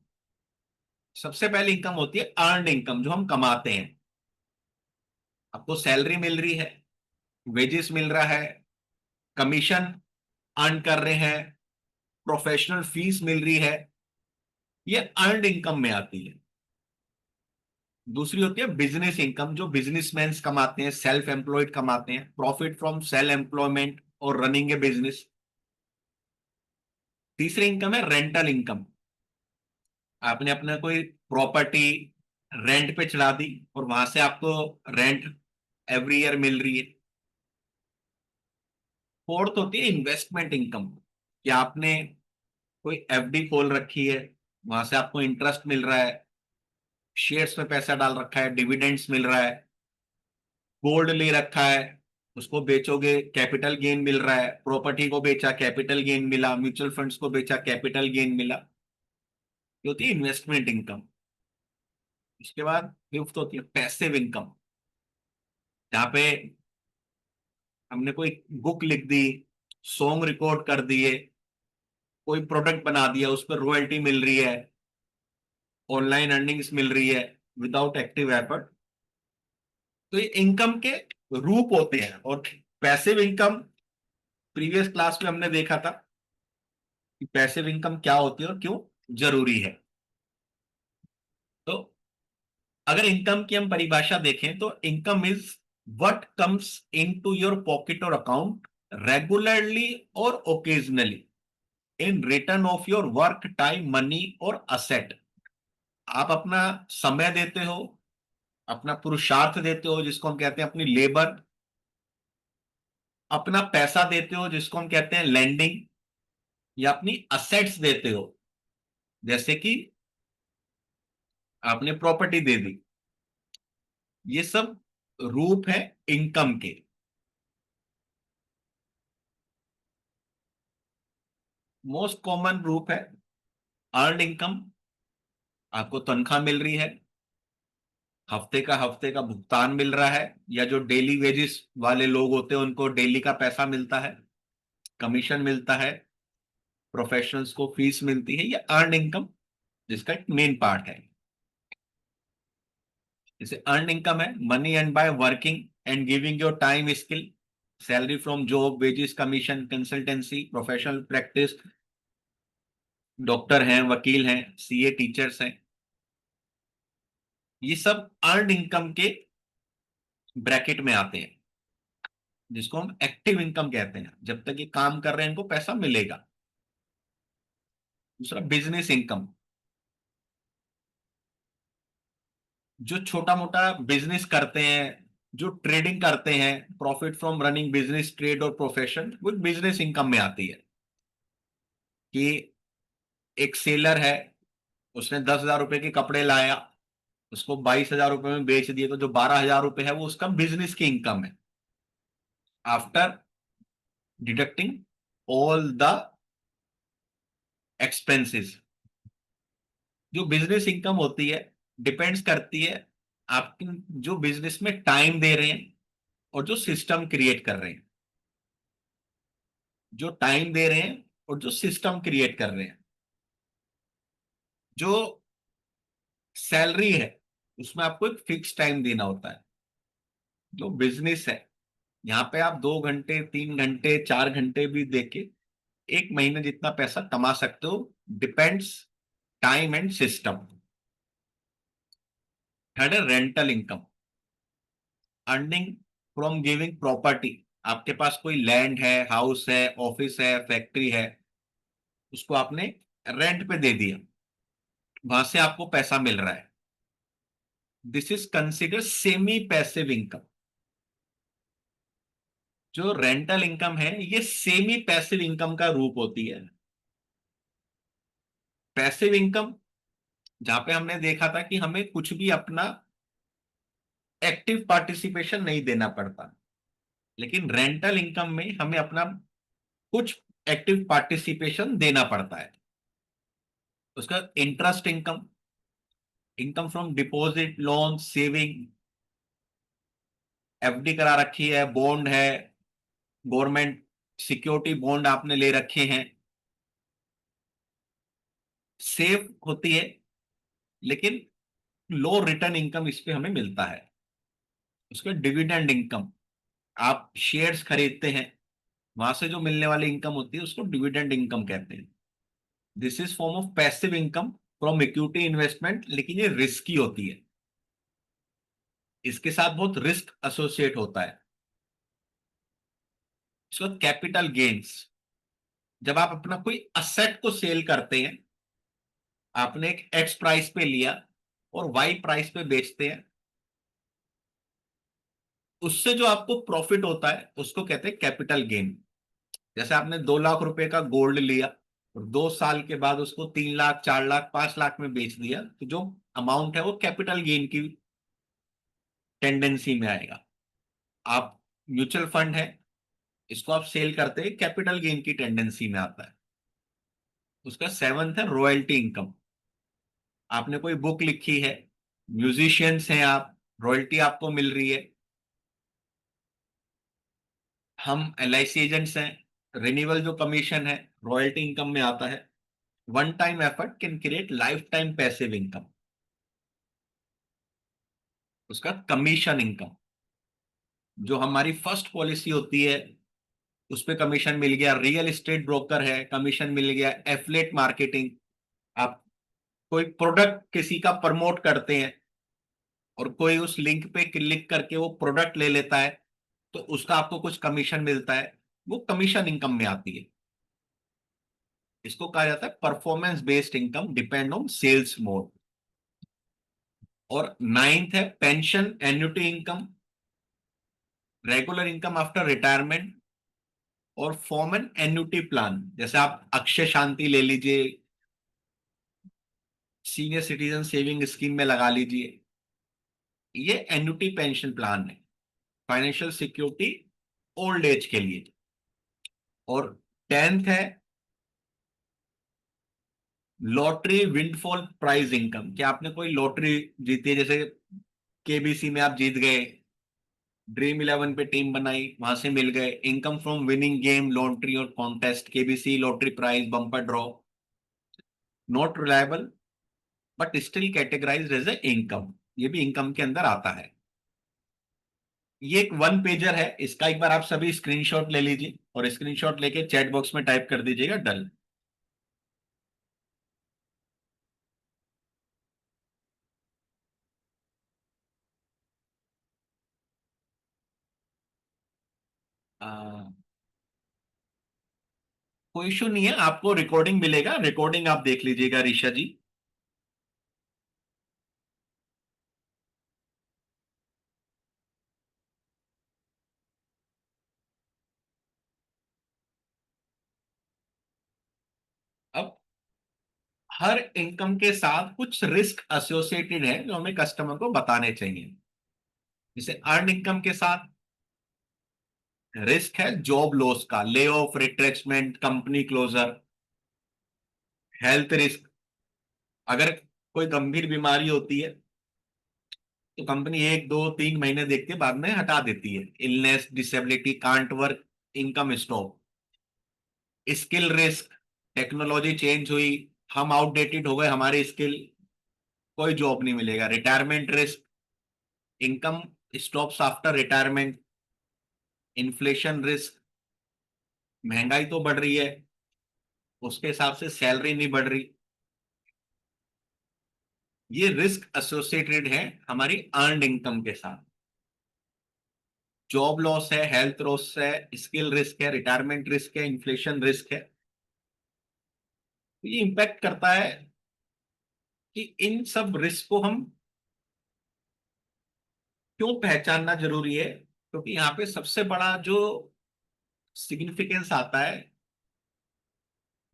[SPEAKER 1] सबसे पहले इनकम होती है अर्नड इनकम, जो हम कमाते हैं। आपको सैलरी मिल रही है, वेजेस मिल रहा है, कमीशन अर्न कर रहे हैं, प्रोफेशनल फीस मिल रही है, ये अर्नड इनकम में आती है। दूसरी होती है बिजनेस इनकम, जो बिजनेसमैन कमाते हैं, सेल्फ एम्प्लॉयड कमाते हैं, प्रॉफिट फ्रॉम सेल एम्प्लॉयमेंट और रनिंग ए बिजनेस। तीसरी इनकम है रेंटल इनकम। आपने अपना कोई प्रॉपर्टी रेंट पे चढ़ा दी, और वहां से आपको रेंट एवरी ईयर मिल रही है। फोर्थ होती है इन्वेस्टमेंट इनकम, कि आपने कोई एफडी खोल रखी है, वहां से आपको इंटरेस्ट मिल रहा है, शेयर्स में पैसा डाल रखा है, डिविडेंड्स मिल रहा है, गोल्ड ले रखा है, उसको बेचोगे कैपिटल गेन मिल रहा है, प्रॉपर्टी को बेचा कैपिटल गेन मिला, म्यूचुअल फंड्स को बेचा कैपिटल गेन मिला। ये होती है इन्वेस्टमेंट इनकम। उसके बाद फिफ्थ होती है पैसिव इनकम, जहाँ पे हमने कोई बुक लिख दी, सॉन्ग रिकॉर्ड कर दिए, कोई प्रोडक्ट बना दिया, उस पर रॉयल्टी मिल रही है, ऑनलाइन अर्निंग्स मिल रही है विदाउट एक्टिव एफर्ट। तो ये इनकम के रूप होते हैं। और पैसिव इनकम, प्रीवियस क्लास में हमने देखा था कि पैसिव इनकम क्या होती है और क्यों जरूरी है। तो अगर इनकम की हम परिभाषा देखें तो income is what comes into your pocket और अकाउंट रेगुलरली और occasionally in return of your work time money और असेट। आप अपना समय देते हो, अपना पुरुषार्थ देते हो जिसको हम कहते हैं अपनी लेबर, अपना पैसा देते हो जिसको हम कहते हैं लैंडिंग, या अपनी असेट्स देते हो जैसे कि आपने प्रॉपर्टी दे दी। ये सब रूप है इनकम के। मोस्ट कॉमन रूप है अर्न इनकम। आपको तनख्वाह मिल रही है, हफ्ते का भुगतान मिल रहा है, या जो डेली वेजेस वाले लोग होते हैं उनको डेली का पैसा मिलता है, कमीशन मिलता है, प्रोफेशनल्स को फीस मिलती है, या अर्न इनकम जिसका एक मेन पार्ट है। जैसे अर्न इनकम है money and by working and giving your time skill, salary from job, wages, commission, consultancy, professional practice, doctor हैं, वकील हैं, सीए टीचर्स हैं। ये सब अर्न इनकम के ब्रैकेट में आते हैं, जिसको हम एक्टिव इनकम कहते हैं। जब तक ये काम कर रहे हैं इनको पैसा मिलेगा। दूसरा बिजनेस इनकम, जो छोटा मोटा बिजनेस करते हैं, जो ट्रेडिंग करते हैं, profit from running business, trade और प्रोफेशन, वो बिजनेस इनकम में आती है। कि एक सेलर है, उसने 10,000 रुपए के कपड़े लाया, उसको 22,000 रुपए में बेच दिए, तो जो 12,000 रुपए है वो उसका बिजनेस की इनकम है after deducting all the expenses. जो बिजनेस इनकम होती है डिपेंड्स करती है आपकी जो बिजनेस में टाइम दे रहे हैं और जो सिस्टम क्रिएट कर रहे हैं। जो टाइम दे रहे हैं और जो सिस्टम क्रिएट कर रहे हैं। जो सैलरी है उसमें आपको एक फिक्स टाइम देना होता है। जो बिजनेस है यहाँ पे आप 2 घंटे, 3 घंटे, 4 घंटे भी देके एक महीने जितना पैसा कमा सकते हो, depends time and system. Third है rental income, earning from giving property. आपके पास कोई लैंड है, हाउस है, ऑफिस है, फैक्ट्री है, उसको आपने रेंट पे दे दिया, वहां से आपको पैसा मिल रहा है। This is consider semi passive income. जो रेंटल इनकम है ये सेमी पैसिव इनकम का रूप होती है। पैसिव इनकम जहां पे हमने देखा था कि हमें कुछ भी अपना एक्टिव पार्टिसिपेशन नहीं देना पड़ता, लेकिन रेंटल इनकम में हमें अपना कुछ एक्टिव पार्टिसिपेशन देना पड़ता है। उसका interest income, income from deposit, loan, saving, FD करा रखी है, बॉन्ड है, गवर्नमेंट सिक्योरिटी बॉन्ड आपने ले रखे हैं, सेफ होती है, लेकिन लो रिटर्न इनकम इस पे हमें मिलता है। उसके डिविडेंड इनकम, आप शेयर्स खरीदते हैं, वहां से जो मिलने वाली इनकम होती है उसको डिविडेंड इनकम कहते हैं। This is form of passive income from equity investment, लेकिन ये रिस्की होती है, इसके साथ बहुत रिस्क एसोसिएट होता है। इसको कैपिटल गेन्स, जब आप अपना कोई असेट को सेल करते हैं, आपने एक एक्स प्राइस पे लिया और वाई प्राइस पे बेचते हैं, उससे जो आपको प्रॉफिट होता है उसको कहते हैं कैपिटल गेन। जैसे आपने 2 लाख रुपए का गोल्ड लिया, और 2 साल के बाद उसको 3 लाख, 4 लाख, 5 लाख में बेच दिया, तो जो अमाउंट है वो कैपिटल गेन की टेंडेंसी में आएगा। आप म्यूचुअल फंड है, इसको आप सेल करते हैं, कैपिटल गेन की टेंडेंसी में आता है। उसका सेवंथ है रॉयल्टी इनकम। आपने कोई बुक लिखी है, म्यूजिशियंस हैं आप, रॉयल्टी आपको मिल रही है। हम LIC एजेंट्स हैं, रिन्यूअल जो कमीशन है रॉयल्टी इनकम में आता है। One time effort can create life time passive income, उसका कमीशन इनकम। जो हमारी फर्स्ट पॉलिसी होती है उस पे कमीशन मिल गया, रियल एस्टेट ब्रोकर है कमीशन मिल गया, एफलेट मार्केटिंग, आप कोई प्रोडक्ट किसी का प्रमोट करते हैं और कोई उस लिंक पे क्लिक करके वो प्रोडक्ट ले लेता है, तो उसका आपको कुछ कमीशन मिलता है, वो कमीशन इनकम में आती है। इसको कहा जाता है performance based income depend on sales mode. और नाइन्थ है pension annuity income, regular income after retirement, और फॉर्म एन एन्युटी प्लान। जैसे आप अक्षय शांति ले लीजिए, सीनियर सिटीजन सेविंग स्कीम में लगा लीजिए, ये एन्युटी पेंशन प्लान है, फाइनेंशियल सिक्योरिटी ओल्ड एज के लिए। और टेंथ है लॉटरी विंडफॉल प्राइज इनकम, कि आपने कोई लॉटरी जीती है, जैसे KBC में आप जीत गए, Dream11 पे टीम बनाई, वहां से मिल गए, income from winning game lottery और contest, KBC lottery prize bumper draw, not reliable but still categorized as a income, ये भी इनकम के अंदर आता है। ये एक वन पेजर है, इसका एक बार आप सभी स्क्रीनशॉट ले लीजिए और स्क्रीनशॉट लेके चैट बॉक्स में टाइप कर दीजिएगा डन। कोई इशू नहीं है, आपको रिकॉर्डिंग मिलेगा, रिकॉर्डिंग आप देख लीजिएगा ऋषा जी। अब हर इनकम के साथ कुछ रिस्क एसोसिएटेड है जो हमें कस्टमर को बताने चाहिए। जैसे अर्न इनकम के साथ रिस्क है जॉब लॉस का, lay off, retrenchment, company closure. Health risk, अगर कोई गंभीर बीमारी होती है तो कंपनी 1 2 3 महीने देख के बाद में हटा देती है, illness, disability, can't work, income stop. Skill risk, technology change हुई, हम आउटडेटेड हो गए, हमारी स्किल, कोई जॉब नहीं मिलेगा। Retirement risk, income stops after retirement. Inflation risk, महंगाई तो बढ़ रही है, उसके हिसाब से सैलरी नहीं बढ़ रही। ये रिस्क एसोसिएटेड है हमारी अर्नड इनकम के साथ। जॉब लॉस है, हेल्थ लॉस है, स्किल रिस्क है, रिटायरमेंट रिस्क है, इन्फ्लेशन रिस्क है। तो ये इंपैक्ट करता है कि इन सब रिस्क को हम क्यों पहचानना जरूरी है, क्योंकि यहाँ पे सबसे बड़ा जो सिग्निफिकेंस आता है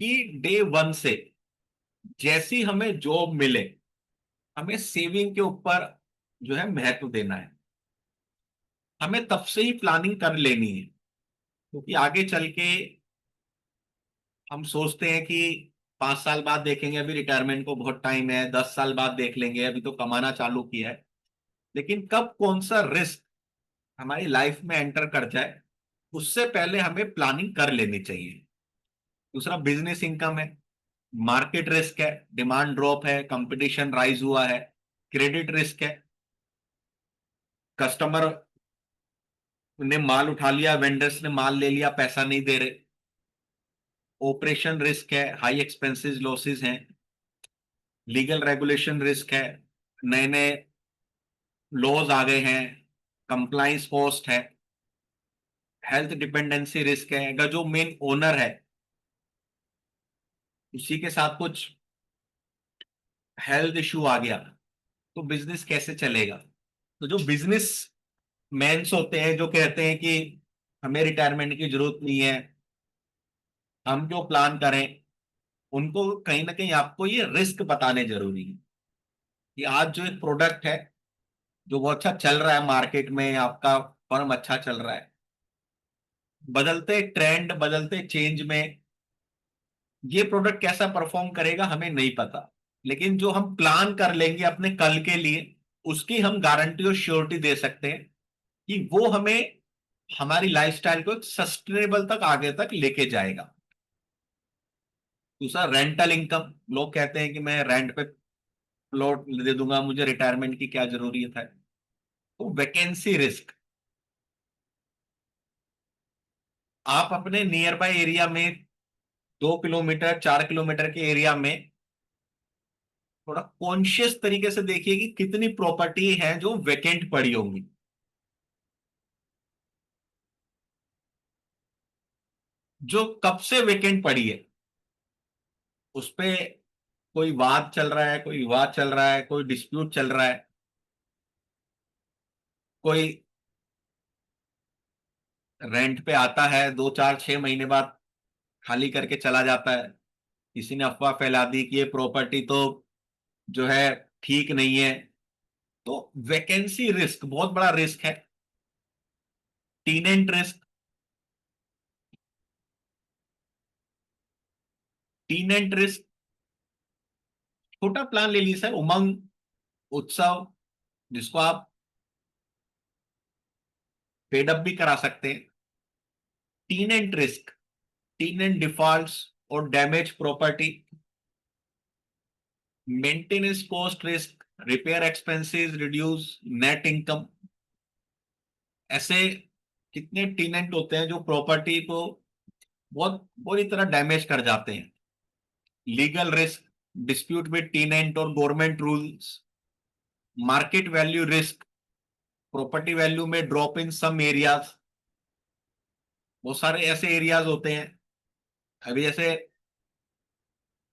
[SPEAKER 1] कि डे 1 से जैसी हमें जॉब मिले, हमें सेविंग के ऊपर जो है महत्व देना है। हमें तब से ही प्लानिंग कर लेनी है, क्योंकि आगे चल के हम सोचते हैं कि 5 साल बाद देखेंगे, अभी रिटायरमेंट को बहुत टाइम है, 10 साल बाद देख लेंगे, अभी तो कमाना चालू किया है। लेकिन कब कौन सा रिस्क हमारी लाइफ में एंटर कर जाए, उससे पहले हमें प्लानिंग कर लेनी चाहिए। दूसरा बिजनेस इनकम है, मार्केट रिस्क है, डिमांड ड्रॉप है, कंपटीशन राइज हुआ है। क्रेडिट रिस्क है, कस्टमर ने माल उठा लिया, वेंडर्स ने माल ले लिया, पैसा नहीं दे रहे। ऑपरेशन रिस्क है, हाई एक्सपेंसेस लॉसेस हैं। लीगल रेगुलेशन रिस्क है, नए नए लॉज आ गए हैं, कंप्लाइंस कॉस्ट है। हेल्थ डिपेंडेंसी रिस्क है, अगर जो मेन ओनर है उसी के साथ कुछ हेल्थ इशू आ गया तो बिजनेस कैसे चलेगा। तो जो बिजनेस मैन्स होते हैं जो कहते हैं कि हमें रिटायरमेंट की जरूरत नहीं है, हम क्यों प्लान करें, उनको कहीं ना कहीं आपको ये रिस्क बताने जरूरी है कि आज जो एक प्रोडक्ट है जो बहुत अच्छा चल रहा है मार्केट में, आपका फर्म अच्छा चल रहा है, बदलते ट्रेंड, बदलते चेंज में ये प्रोडक्ट कैसा परफॉर्म करेगा हमें नहीं पता। लेकिन जो हम प्लान कर लेंगे अपने कल के लिए, उसकी हम गारंटी और श्योरिटी दे सकते हैं कि वो हमें हमारी लाइफस्टाइल को सस्टेनेबल तक आगे तक लेके जाएगा। दूसरा, रेंटल इनकम। लोग कहते हैं कि मैं रेंट पे प्लॉट दे दूंगा, मुझे रिटायरमेंट की क्या जरूरत है। तो वैकेंसी रिस्क, आप अपने नियर बाय एरिया में 2 किलोमीटर 4 किलोमीटर के एरिया में थोड़ा कॉन्शियस तरीके से देखिए कि कितनी प्रॉपर्टी है जो वेकेंट पड़ी होंगी, जो कब से वेकेंट पड़ी है, उस पे कोई वाद चल रहा है, कोई विवाद चल रहा है, कोई डिस्प्यूट चल रहा है, कोई रेंट पे आता है 2 4 6 महीने बाद खाली करके चला जाता है, किसी ने अफवाह फैला दी कि ये प्रॉपर्टी तो जो है ठीक नहीं है। तो वैकेंसी रिस्क बहुत बड़ा रिस्क है। टीनेंट रिस्क, टीनेंट रिस्क, छोटा प्लान ले लीजिए सर, उमंग, उत्सव, जिसको आप पेडअप भी करा सकते हैं। टीनेंट रिस्क, टीनेंट डिफॉल्ट्स और damage property, maintenance cost risk, repair expenses reduce net income. ऐसे कितने टीनेंट होते हैं जो प्रॉपर्टी को बहुत बुरी तरह डैमेज कर जाते हैं। Legal risk, dispute with tenant और government rules. Market value risk, property value में ड्रॉप इन सम एरियाज। बहुत सारे ऐसे एरियाज होते हैं, अभी जैसे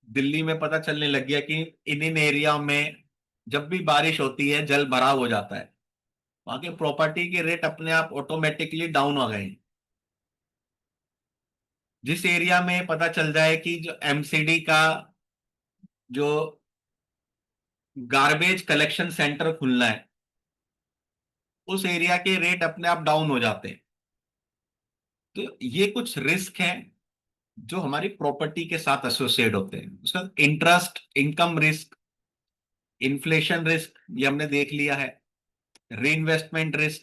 [SPEAKER 1] दिल्ली में पता चलने लग गया कि इन एरिया में जब भी बारिश होती है जल भराव हो जाता है, वहां के प्रॉपर्टी के रेट अपने आप ऑटोमेटिकली डाउन हो गए। जिस एरिया में पता चल जाए कि जो एमसीडी का जो गार्बेज कलेक्शन सेंटर खुलना है, उस एरिया के रेट अपने आप डाउन हो जाते हैं। तो ये कुछ रिस्क हैं जो हमारी प्रॉपर्टी के साथ एसोसिएट होते हैं। उसका interest income risk, inflation risk, ये हमने देख लिया है। री इन्वेस्टमेंट रिस्क,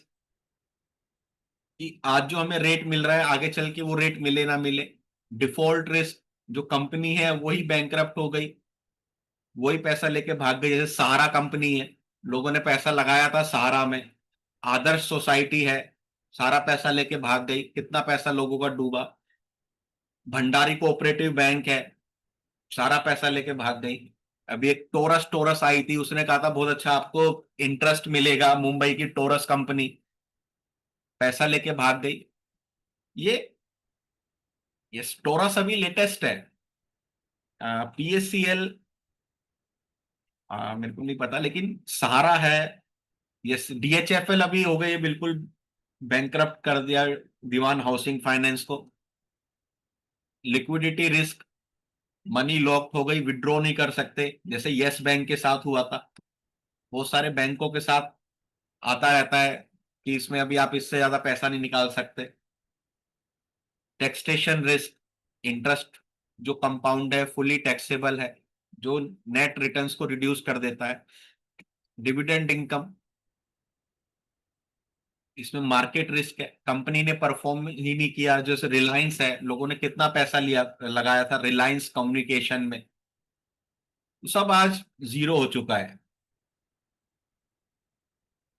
[SPEAKER 1] कि आज जो हमें रेट मिल रहा है आगे चल के वो रेट मिले ना मिले। डिफॉल्ट रिस्क, जो कंपनी है वही बैंकरप्ट हो गई, वही पैसा लेके भाग गई, जैसे सहारा कंपनी है, लोगों ने पैसा लगाया था सहारा में। आदर्श सोसाइटी है, सारा पैसा लेके भाग गई, कितना पैसा लोगों का डूबा। भंडारी कोऑपरेटिव बैंक है, सारा पैसा लेके भाग गई। अभी एक टोरस टोरस आई थी, उसने कहा था बहुत अच्छा आपको इंटरेस्ट मिलेगा, मुंबई की टोरस कंपनी, पैसा लेके भाग गई। ये ये टोरस अभी लेटेस्ट है। पीएससीएल मेरे को नहीं पता, लेकिन सहारा है। यस, डीएचएफएल अभी हो गई है बिल्कुल बैंकरप्ट कर दिया दीवान हाउसिंग फाइनेंस को। लिक्विडिटी रिस्क, मनी लॉक हो गई, विड्रॉ नहीं कर सकते, जैसे यस बैंक के साथ हुआ था। बहुत सारे बैंकों के साथ आता रहता है कि इसमें अभी आप इससे ज्यादा पैसा नहीं निकाल सकते। टैक्सेशन रिस्क, इंटरेस्ट जो कंपाउंड है फुली टैक्सेबल है, जो नेट रिटर्न्स को रिड्यूस कर देता है। डिविडेंड इनकम, इसमें मार्केट रिस्क है, कंपनी ने परफॉर्म ही नहीं किया, जैसे रिलायंस है, लोगों ने कितना पैसा लिया लगाया था रिलायंस कम्युनिकेशन में, सब आज जीरो हो चुका है।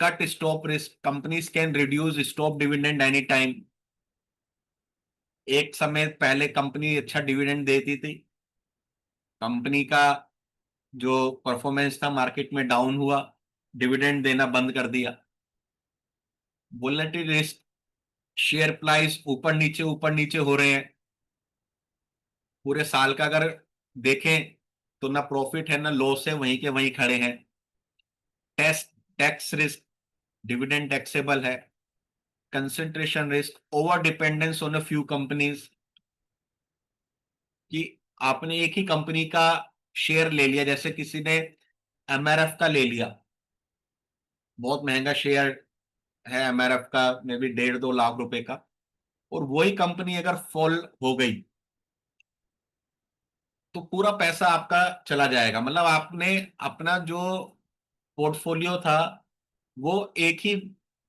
[SPEAKER 1] Cut stop risk, companies can reduce stop dividend any time. एक समय पहले कंपनी अच्छा डिविडेंड देती थी, कंपनी का जो परफॉर्मेंस था मार्केट में डाउन हुआ, डिविडेंड देना बंद कर दिया। वोलेटिलिटी रिस्क, शेयर प्राइस ऊपर नीचे हो रहे हैं, पूरे साल का अगर देखें तो ना प्रॉफिट है ना लॉस है, वहीं के वहीं खड़े हैं। Tax tax risk, dividend taxable है। Concentration risk, over dependence on a few companies, कि आपने एक ही कंपनी का शेयर ले लिया, जैसे किसी ने एमआरएफ का ले लिया, बहुत महंगा शेयर है एमआरएफ का, मे बी 1.5-2 लाख रुपए का, और वही कंपनी अगर फॉल हो गई तो पूरा पैसा आपका चला जाएगा। मतलब आपने अपना जो पोर्टफोलियो था वो एक ही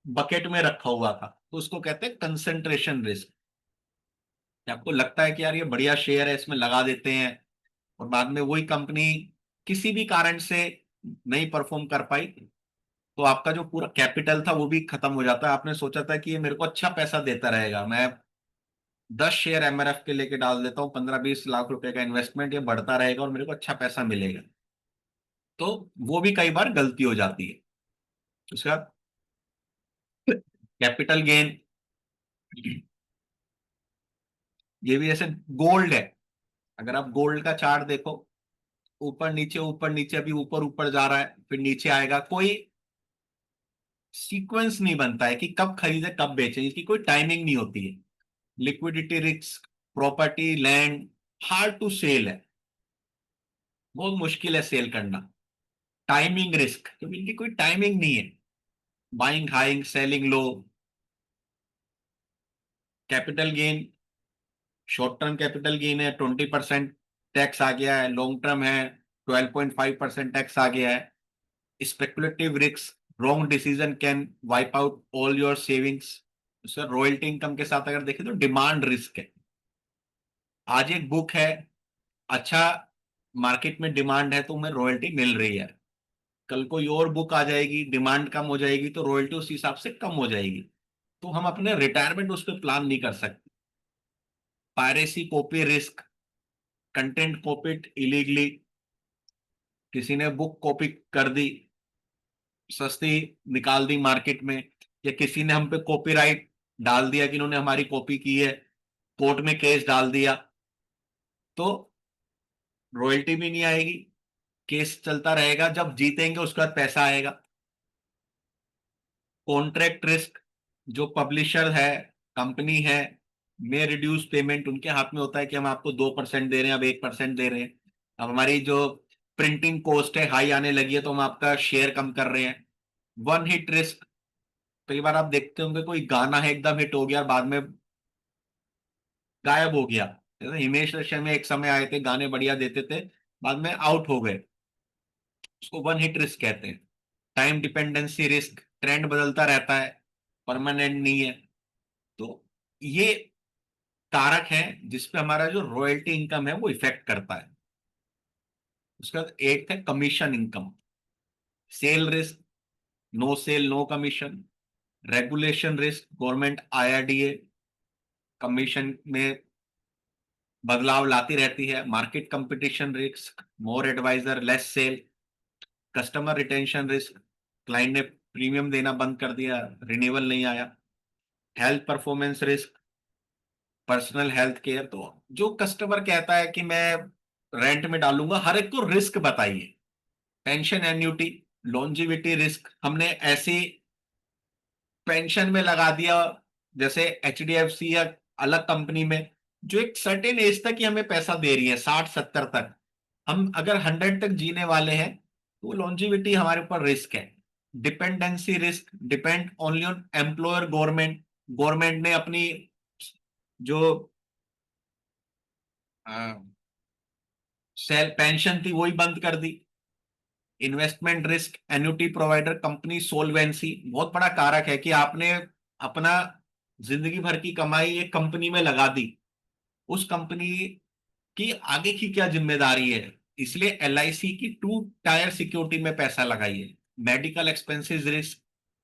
[SPEAKER 1] बकेट में रखा हुआ था, तो उसको कहते हैं कंसंट्रेशन रिस्क। आपको लगता है कि यार ये बढ़िया शेयर है, इसमें लगा देते हैं, और बाद में वही कंपनी किसी भी कारण से नहीं परफॉर्म कर पाई, तो आपका जो पूरा कैपिटल था वो भी खत्म हो जाता है। आपने सोचा था कि ये मेरे को अच्छा पैसा देता रहेगा, मैं 10 शेयर एमआरएफ के लेके डाल देता हूँ, 15-20 लाख रुपए का इन्वेस्टमेंट, ये बढ़ता रहेगा और मेरे को अच्छा पैसा मिलेगा, तो वो भी कई बार गलती हो जाती है। उसके बाद कैपिटल गेन, ये भी जैसे गोल्ड है। अगर आप गोल्ड का चार्ट देखो, ऊपर नीचे, अभी ऊपर ऊपर जा रहा है, फिर नीचे आएगा, कोई सीक्वेंस नहीं बनता है कि कब खरीदे कब बेचे, इसकी कोई टाइमिंग नहीं होती है। Liquidity risk, property, land, hard to sell है, बहुत मुश्किल है सेल करना। टाइमिंग रिस्क, क्योंकि इनकी कोई टाइमिंग नहीं है, बाइंग हाइंग selling low. Capital gain, short term capital gain है 20% टैक्स आ गया है, लॉन्ग टर्म है 12.5% टैक्स आ गया है। Speculative risk, wrong decision can wipe out all your savings. Sir royalty income के साथ अगर देखें तो डिमांड रिस्क है। आज एक बुक है, अच्छा मार्केट में डिमांड है तो उन्हें रॉयल्टी मिल रही है, कल कोई और बुक आ जाएगी, डिमांड कम हो जाएगी, तो रॉयल्टी उस हिसाब से कम हो जाएगी, तो हम अपने रिटायरमेंट उस पर प्लान नहीं कर सकते। Piracy, copy risk, content copied illegally, किसी ने बुक कॉपी कर दी, सस्ती निकाल दी मार्केट में, या किसी ने हम पे कॉपीराइट डाल दिया कि इन्होंने हमारी कॉपी की है, कोर्ट में केस डाल दिया, तो रॉयल्टी भी नहीं आएगी, केस चलता रहेगा, जब जीतेंगे उसके बाद पैसा आएगा। कॉन्ट्रैक्ट रिस्क, जो पब्लिशर है, कंपनी है, में रिड्यूस पेमेंट, उनके हाथ में होता है कि हम आपको 2% दे रहे हैं, अब 1% दे रहे हैं, अब हमारी जो प्रिंटिंग कॉस्ट है हाई आने लगी है तो हम आपका शेयर कम कर रहे हैं। वन हिट रिस्क, कई बार आप देखते होंगे कोई गाना है एकदम हिट हो गया और बाद में गायब हो गया, जैसे हिमेश रेशमिया एक समय आए थे, गाने बढ़िया देते थे, बाद में आउट हो गए, उसको वन हिट रिस्क कहते हैं। टाइम डिपेंडेंसी रिस्क, ट्रेंड बदलता रहता है, परमानेंट नहीं है, तो ये कारक है जिसपे हमारा जो रॉयल्टी इनकम है वो इफेक्ट करता है। उसका एक है commission income. Sale risk, no sale no commission. Regulation risk, government IRDA commission में बदलाव लाती रहती है। Market competition risk, more advisor less sale. Customer retention risk, client ने प्रीमियम देना बंद कर दिया, रिन्यूअल नहीं आया। Health performance risk, personal health care, तो जो कस्टमर कहता है कि मैं रेंट में डालूंगा, हर एक को रिस्क बताइए। पेंशन एन्यूटी, लॉन्जिविटी रिस्क, हमने ऐसी पेंशन में लगा दिया, जैसे एचडीएफसी या अलग कंपनी में, जो एक सर्टेन एज तक ही हमें पैसा दे रही है, 60-70 तक, हम अगर 100 तक जीने वाले हैं तो लॉन्जिविटी हमारे ऊपर रिस्क है। Dependency risk, depend only on employer government, government ने अपनी जो सेल पेंशन थी वही बंद कर दी। Investment risk, annuity provider company solvency, बहुत बड़ा कारक है कि आपने अपना जिंदगी भर की कमाई एक कंपनी में लगा दी, उस कंपनी की आगे की क्या जिम्मेदारी है, इसलिए एलआईसी की 2 टायर सिक्योरिटी में पैसा लगाइए। मेडिकल एक्सपेंसेस रिस्क,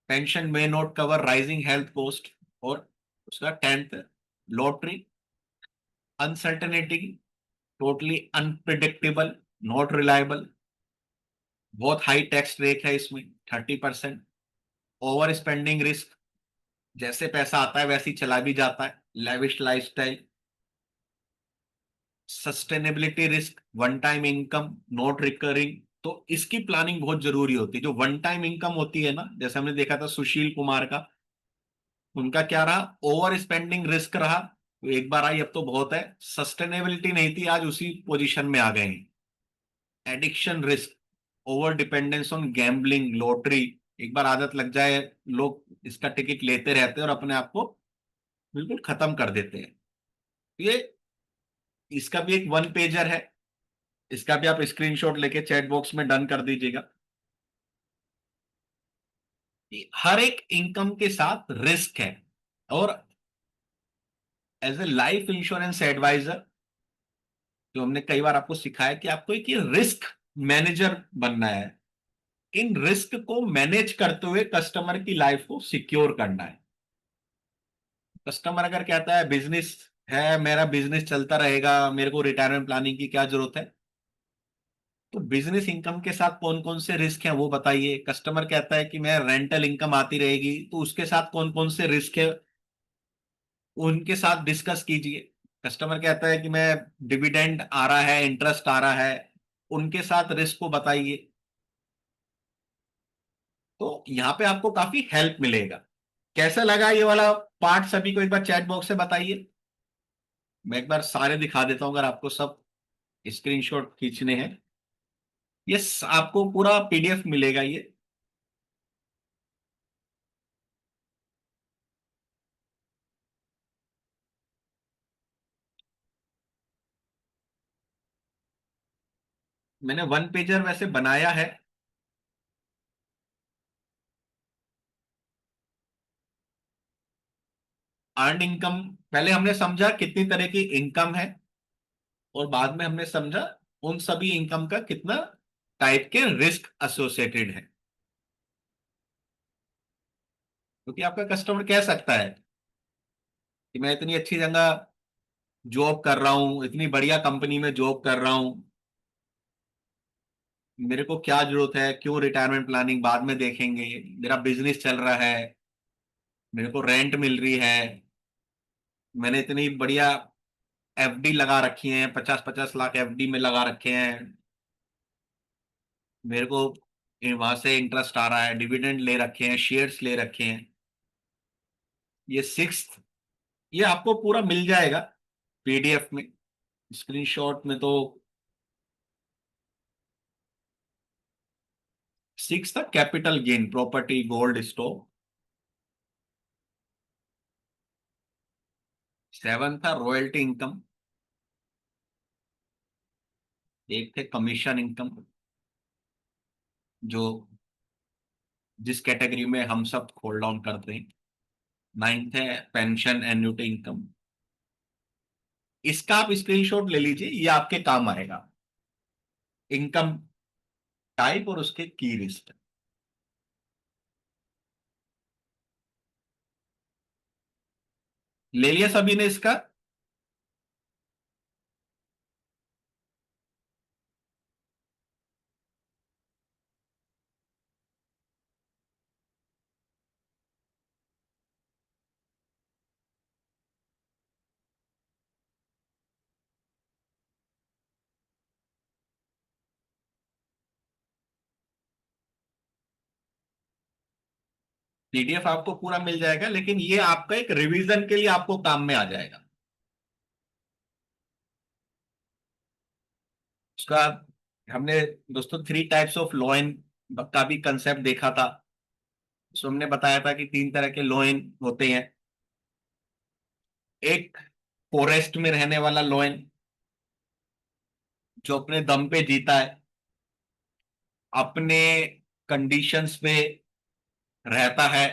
[SPEAKER 1] पेंशन में not cover rising health cost. और उसका 10th, lottery uncertainty, totally unpredictable, not reliable, बहुत हाई टैक्स रेट है इसमें 30%। ओवर स्पेंडिंग रिस्क, जैसे पैसा आता है वैसे ही चला भी जाता है, lavish lifestyle. Sustainability risk, one time income not recurring, तो इसकी प्लानिंग बहुत जरूरी होती है। जो वन टाइम इनकम होती है ना, जैसे हमने देखा था सुशील कुमार का, उनका क्या रहा, ओवर स्पेंडिंग रिस्क रहा, तो एक बार आई, अब तो बहुत है। सस्टेनेबिलिटी नहीं थी, आज उसी पोजीशन में आ गए हैं। Addiction risk, over dependence on gambling, lottery. एक बार आदत लग जाए, लोग इसका टिकट लेते रहते हैं और अपने आप को बिल्कुल खत्म कर देते हैं। ये इसका भी एक वन पेजर है, इसका भी आप स्क्रीनशॉट लेके चैट बॉक्स में डन कर दीजिएगा। कि हर एक इनकम के साथ रिस्क है, और as a life insurance advisor जो हमने कई बार आपको सिखाया कि आपको एक रिस्क मैनेजर बनना है। इन रिस्क को मैनेज करते हुए कस्टमर की लाइफ को सिक्योर करना है। कस्टमर अगर कहता है बिजनेस है, मेरा बिजनेस चलता रहेगा, मेरे को रिटायरमेंट प्लानिंग की क्या जरूरत है, तो बिजनेस इनकम के साथ कौन कौन से रिस्क हैं वो बताइए। कस्टमर कहता है कि मैं रेंटल इनकम आती रहेगी, तो उसके साथ कौन कौन से रिस्क है उनके साथ डिस्कस कीजिए। कस्टमर कहता है कि मैं डिविडेंड आ रहा है, इंटरेस्ट आ रहा है, उनके साथ रिस्क को बताइए। तो यहाँ पे आपको काफी हेल्प मिलेगा। कैसा लगा ये वाला पार्ट सभी को एक बार चैट बॉक्स से बताइए। मैं एक बार सारे दिखा देता हूं, अगर आपको सब स्क्रीनशॉट खींचने हैं। ये आपको पूरा पीडीएफ मिलेगा ये। मैंने वन पेजर वैसे बनाया है। अर्न इनकम, पहले हमने समझा कितनी तरह की इनकम है, और बाद में हमने समझा उन सभी इनकम का कितना टाइप के रिस्क एसोसिएटेड है। क्योंकि आपका कस्टमर कह सकता है कि मैं इतनी अच्छी जगह जॉब कर रहा हूं, इतनी बढ़िया कंपनी में जॉब कर रहा हूं, मेरे को क्या जरूरत है, क्यों रिटायरमेंट प्लानिंग बाद में देखेंगे, मेरा बिजनेस चल रहा है, मेरे को रेंट मिल रही है, मैंने इतनी बढ़िया एफडी लगा रखी है, 50-50 लाख एफडी में लगा रखे हैं, मेरे को वहां से इंटरेस्ट आ रहा है, डिविडेंड ले रखे हैं, शेयर्स ले रखे हैं। ये सिक्स्थ, ये आपको पूरा मिल जाएगा पीडीएफ में। स्क्रीनशॉट में तो सिक्स था capital gain, property, gold, stock. Seven था रॉयल्टी इनकम। एक थे कमीशन इनकम, जो जिस कैटेगरी में हम सब होल्ड डाउन करते हैं। नाइन्थ है पेंशन एन्युटी इनकम। इसका आप स्क्रीनशॉट ले लीजिए, ये आपके काम आएगा। इनकम टाइप और उसके की लिस्ट। ले लिया सभी ने इसका। पीडीएफ आपको पूरा मिल जाएगा, लेकिन ये आपका एक रिवीजन के लिए आपको काम में आ जाएगा। उसका हमने दोस्तों थ्री टाइप्स ऑफ लॉइन का भी कंसेप्ट देखा था। उसमें हमने बताया था कि तीन तरह के लॉइन होते हैं। एक फॉरेस्ट में रहने वाला लॉइन, जो अपने दम पे जीता है, अपने कंडीशंस पे रहता है,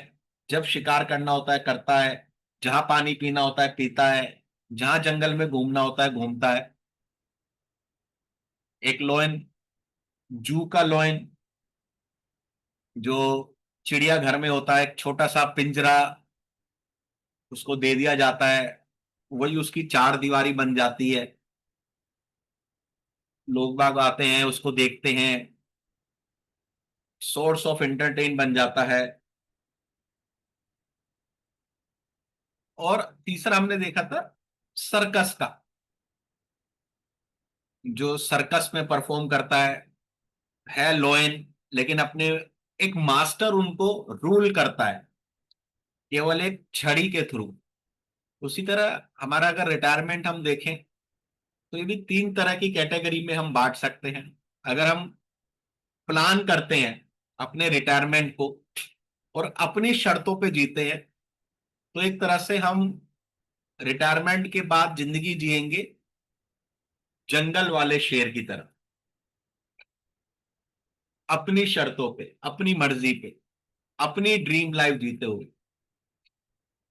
[SPEAKER 1] जब शिकार करना होता है करता है, जहां पानी पीना होता है पीता है, जहां जंगल में घूमना होता है घूमता है। एक लॉइन जू का लॉइन, जो चिड़ियाघर में होता है, एक छोटा सा पिंजरा उसको दे दिया जाता है, वही उसकी चार दीवारी बन जाती है। लोग बाग आते हैं, उसको देखते हैं, सोर्स ऑफ एंटरटेन बन जाता है। और तीसरा हमने देखा था सर्कस का, जो सर्कस में परफॉर्म करता है लोयन, लेकिन अपने एक मास्टर उनको रूल करता है, केवल एक छड़ी के थ्रू। उसी तरह हमारा अगर रिटायरमेंट हम देखें तो ये भी तीन तरह की कैटेगरी में हम बांट सकते हैं। अगर हम प्लान करते हैं अपने रिटायरमेंट को और अपनी शर्तों पे जीते हैं, तो एक तरह से हम रिटायरमेंट के बाद जिंदगी जिएंगे जंगल वाले शेर की तरह, अपनी शर्तों पे, अपनी मर्जी पे, अपनी ड्रीम लाइफ जीते हुए।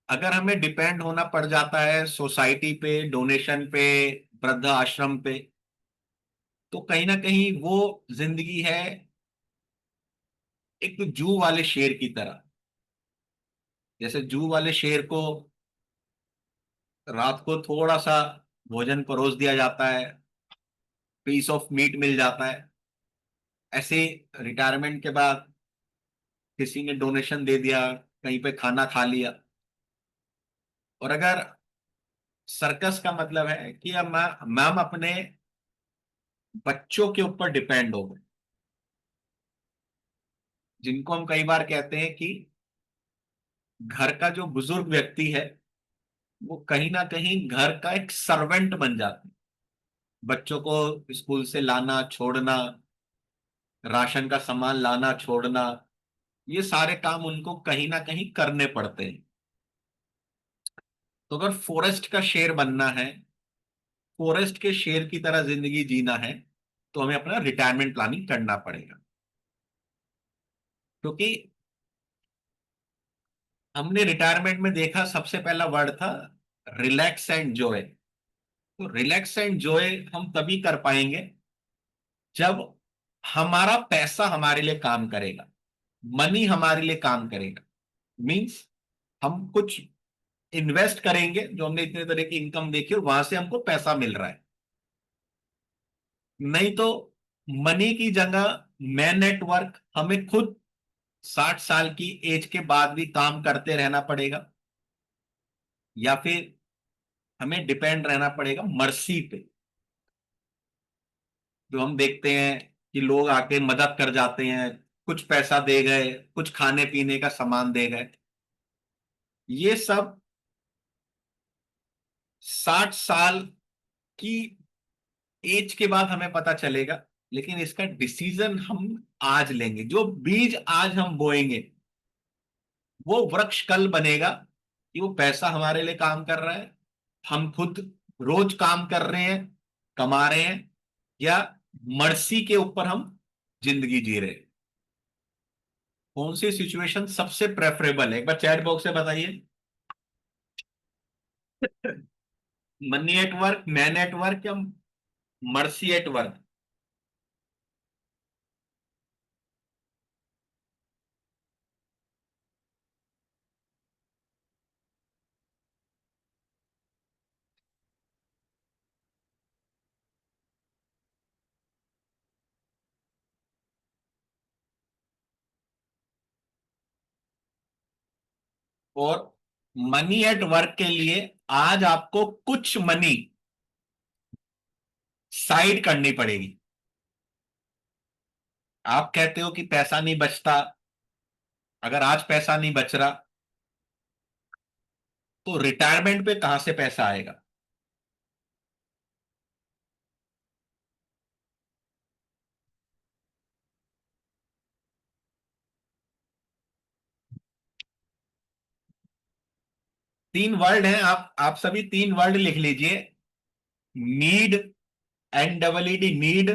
[SPEAKER 1] अगर हमें डिपेंड होना पड़ जाता है सोसाइटी पे, डोनेशन पे, वृद्ध आश्रम पे, तो कहीं ना कहीं वो जिंदगी है एक जू वाले शेर की तरह। जैसे जू वाले शेर को रात को थोड़ा सा भोजन परोस दिया जाता है, पीस ऑफ मीट मिल जाता है, ऐसे रिटायरमेंट के बाद किसी ने डोनेशन दे दिया, कहीं पे खाना खा लिया। और अगर सर्कस का मतलब है कि अब मैम अपने बच्चों के ऊपर डिपेंड हो गए, जिनको हम कई बार कहते हैं कि घर का जो बुजुर्ग व्यक्ति है वो कहीं ना कहीं घर का एक सर्वेंट बन जाता है। बच्चों को स्कूल से लाना छोड़ना, राशन का सामान लाना छोड़ना, ये सारे काम उनको कहीं ना कहीं करने पड़ते हैं। तो अगर फॉरेस्ट का शेर बनना है, फॉरेस्ट के शेर की तरह जिंदगी जीना है, तो हमें अपना रिटायरमेंट प्लानिंग करना पड़ेगा। क्योंकि हमने रिटायरमेंट में देखा सबसे पहला वर्ड था रिलैक्स एंड जॉय। तो रिलैक्स एंड जॉय हम तभी कर पाएंगे जब हमारा पैसा हमारे लिए काम करेगा, मनी हमारे लिए काम करेगा। मींस हम कुछ इन्वेस्ट करेंगे, जो हमने इतने तरह की इनकम देखी और वहां से हमको पैसा मिल रहा है। नहीं तो मनी की जगह मैं नेटवर्क हमें खुद 60 साल की एज के बाद भी काम करते रहना पड़ेगा, या फिर हमें डिपेंड रहना पड़ेगा मर्सी पे। जो हम देखते हैं कि लोग आके मदद कर जाते हैं, कुछ पैसा दे गए, कुछ खाने पीने का सामान दे गए, ये सब 60 साल की एज के बाद हमें पता चलेगा। लेकिन इसका डिसीजन हम आज लेंगे, जो बीज आज हम बोएंगे वो वृक्ष कल बनेगा। कि वो पैसा हमारे लिए काम कर रहा है, हम खुद रोज काम कर रहे हैं, कमा रहे हैं, या मर्सी के ऊपर हम जिंदगी जी रहे हैं। कौन सी सिचुएशन सबसे प्रेफरेबल है, एक बार चैट बॉक्स से बताइए। Money at work, man at work, या मर्सी एट वर्क? और मनी एट वर्क के लिए आज आपको कुछ मनी साइड करनी पड़ेगी। आप कहते हो कि पैसा नहीं बचता, अगर आज पैसा नहीं बच रहा तो रिटायरमेंट पे कहां से पैसा आएगा? 3 वर्ड हैं, आप सभी 3 वर्ड लिख लीजिए। Need, NEED, need.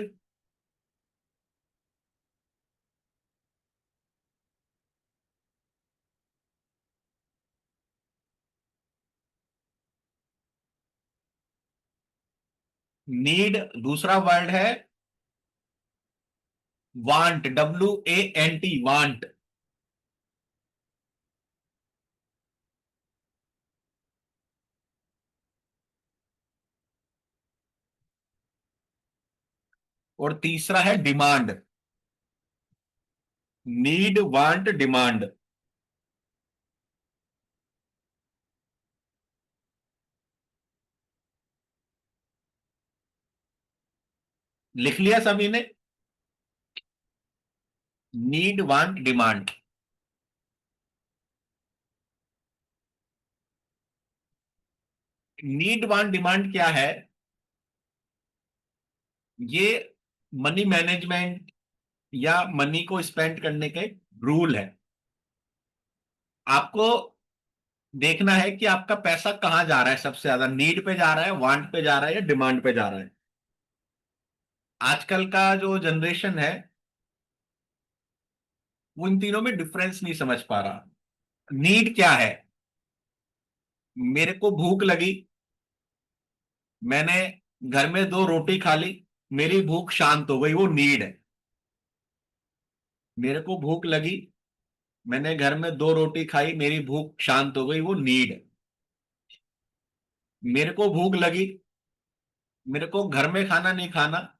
[SPEAKER 1] नीड। दूसरा वर्ड है वांट, WANT, वांट। और तीसरा है डिमांड। Need, want, demand. लिख लिया सभी ने? Need, want, demand. Need want demand क्या है? ये मनी मैनेजमेंट या मनी को स्पेंड करने का एक रूल है। आपको देखना है कि आपका पैसा कहां जा रहा है, सबसे ज्यादा नीड पे जा रहा है, वांट पे जा रहा है, या डिमांड पे जा रहा है। आजकल का जो जनरेशन है वो इन तीनों में डिफरेंस नहीं समझ पा रहा। नीड क्या है? मेरे को भूख लगी, मैंने घर में दो रोटी खा ली, मेरी भूख शांत हो गई, वो नीड है। मेरे को भूख लगी, मैंने घर में दो रोटी खाई, मेरी भूख शांत हो गई, वो नीड है। मेरे को भूख लगी, मेरे को घर में खाना नहीं खाना,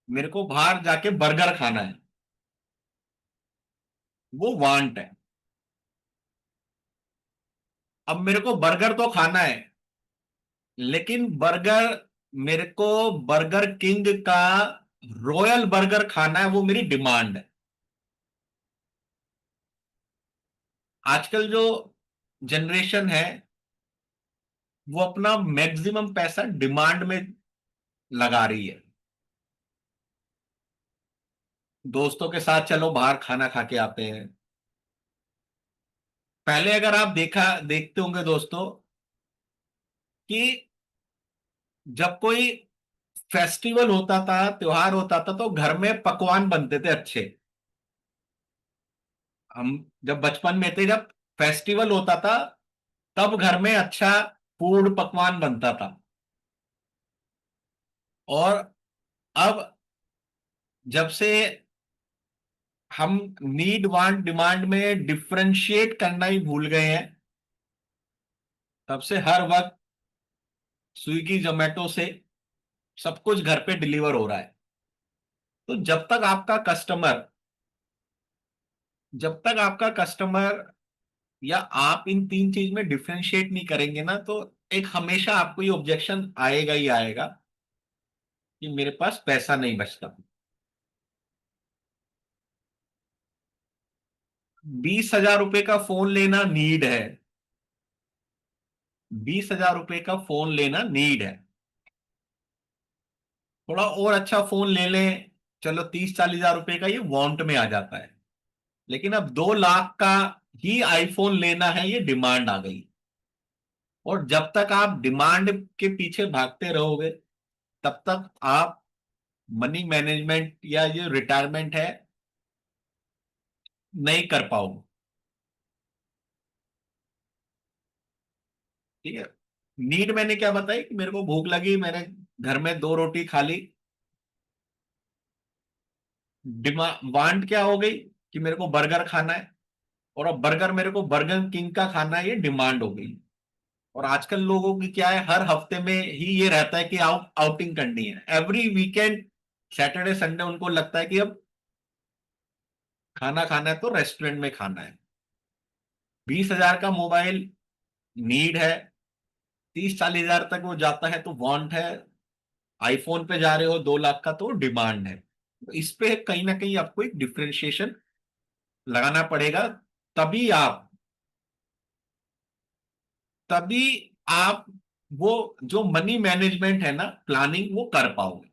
[SPEAKER 1] मेरे को बाहर जाके बर्गर खाना है, वो वांट है। अब मेरे को बर्गर तो खाना है, लेकिन बर्गर, मेरे को बर्गर किंग का रॉयल बर्गर खाना है, वो मेरी डिमांड है। आजकल जो जनरेशन है वो अपना मैक्सिमम पैसा डिमांड में लगा रही है। दोस्तों के साथ चलो बाहर खाना खा के आते हैं। पहले अगर आप देखते होंगे दोस्तों कि जब कोई फेस्टिवल होता था, त्योहार होता था, तो घर में पकवान बनते थे अच्छे। हम जब बचपन में थे, जब फेस्टिवल होता था तब घर में अच्छा फूड पकवान बनता था। और अब जब से हम नीड वांट डिमांड में डिफरेंशिएट करना ही भूल गए हैं, तब से हर वक्त स्विगी जोमेटो से सब कुछ घर पे डिलीवर हो रहा है। तो जब तक आपका कस्टमर या आप इन तीन चीज में डिफरेंशिएट नहीं करेंगे ना, तो एक हमेशा आपको ये ऑब्जेक्शन आएगा ही आएगा कि मेरे पास पैसा नहीं बचता। 20,000 रुपए का फोन लेना नीड है। 20,000 रुपए का फोन लेना नीड है। थोड़ा और अच्छा फोन ले लें, चलो 30-40 हजार रुपए का ये वांट में आ जाता है। लेकिन अब 2 लाख का ही आईफोन लेना है, ये डिमांड आ गई। और जब तक आप डिमांड के पीछे भागते रहोगे, तब तक आप मनी मैनेजमेंट या ये रिटायरमेंट है नहीं कर पाओगे। ठीक है। नीड मैंने क्या बताई कि मेरे को भूख लगी, मैंने घर में दो रोटी खा ली। वांट क्या हो गई कि मेरे को बर्गर खाना है, और अब बर्गर मेरे को बर्गर किंग का खाना है, ये डिमांड हो गई। और आजकल लोगों की क्या है, हर हफ्ते में ही ये रहता है कि आउटिंग करनी है, एवरी वीकेंड, सैटरडे संडे उनको लगता है कि अब खाना खाना है तो रेस्टोरेंट में खाना है। 20,000 का मोबाइल नीड है, 30-40 हजार तक वो जाता है तो वांट है, आईफोन पे जा रहे हो 2 लाख का तो डिमांड है। तो इस पे कहीं ना कहीं आपको एक डिफरेंशिएशन लगाना पड़ेगा। तभी आप तभी आप वो जो मनी मैनेजमेंट है ना, प्लानिंग, वो कर पाओगे।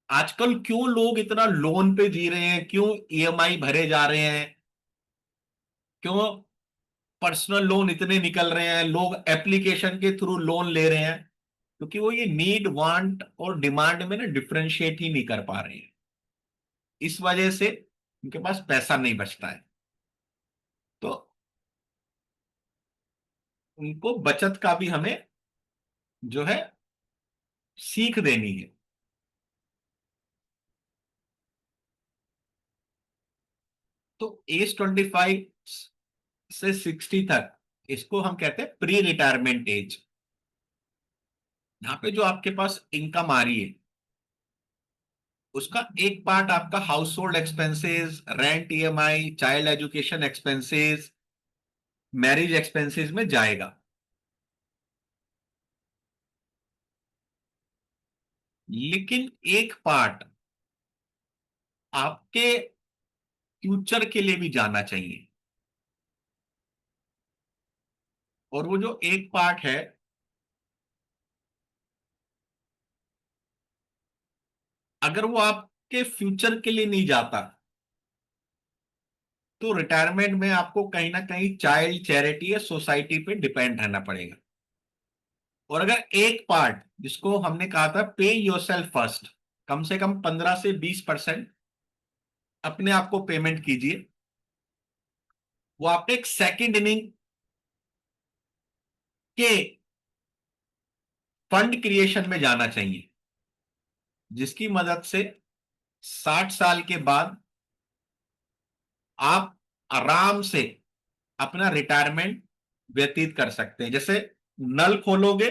[SPEAKER 1] आजकल क्यों लोग इतना लोन पे जी रहे हैं, क्यों ईएमआई भरे जा रहे हैं, क्यों पर्सनल लोन इतने निकल रहे हैं, लोग एप्लीकेशन के थ्रू लोन ले रहे हैं? क्योंकि वो ये नीड वांट और डिमांड में ना डिफरेंशिएट ही नहीं कर पा रहे हैं। इस वजह से उनके पास पैसा नहीं बचता है। तो उनको बचत का भी हमें जो है सीख देनी है। तो एज 25 से 60 तक, इसको हम कहते हैं प्री रिटायरमेंट एज। यहाँ पे जो आपके पास इनकम आ रही है, उसका एक पार्ट आपका house hold expenses, rent, EMI, child education expenses, marriage expenses में जाएगा। लेकिन एक पार्ट आपके फ्यूचर के लिए भी जाना चाहिए। और वो जो एक पार्ट है, अगर वो आपके फ्यूचर के लिए नहीं जाता, तो रिटायरमेंट में आपको कहीं ना कहीं चाइल्ड चैरिटी या सोसाइटी पे डिपेंड रहना पड़ेगा। और अगर एक पार्ट, जिसको हमने कहा था पे योरसेल्फ फर्स्ट, कम से कम 15 से 20% अपने आप को पेमेंट कीजिए, वो आपने एक सेकेंड इनिंग के फंड क्रिएशन में जाना चाहिए, जिसकी मदद से 60 साल के बाद आप आराम से अपना रिटायरमेंट व्यतीत कर सकते हैं। जैसे नल खोलोगे,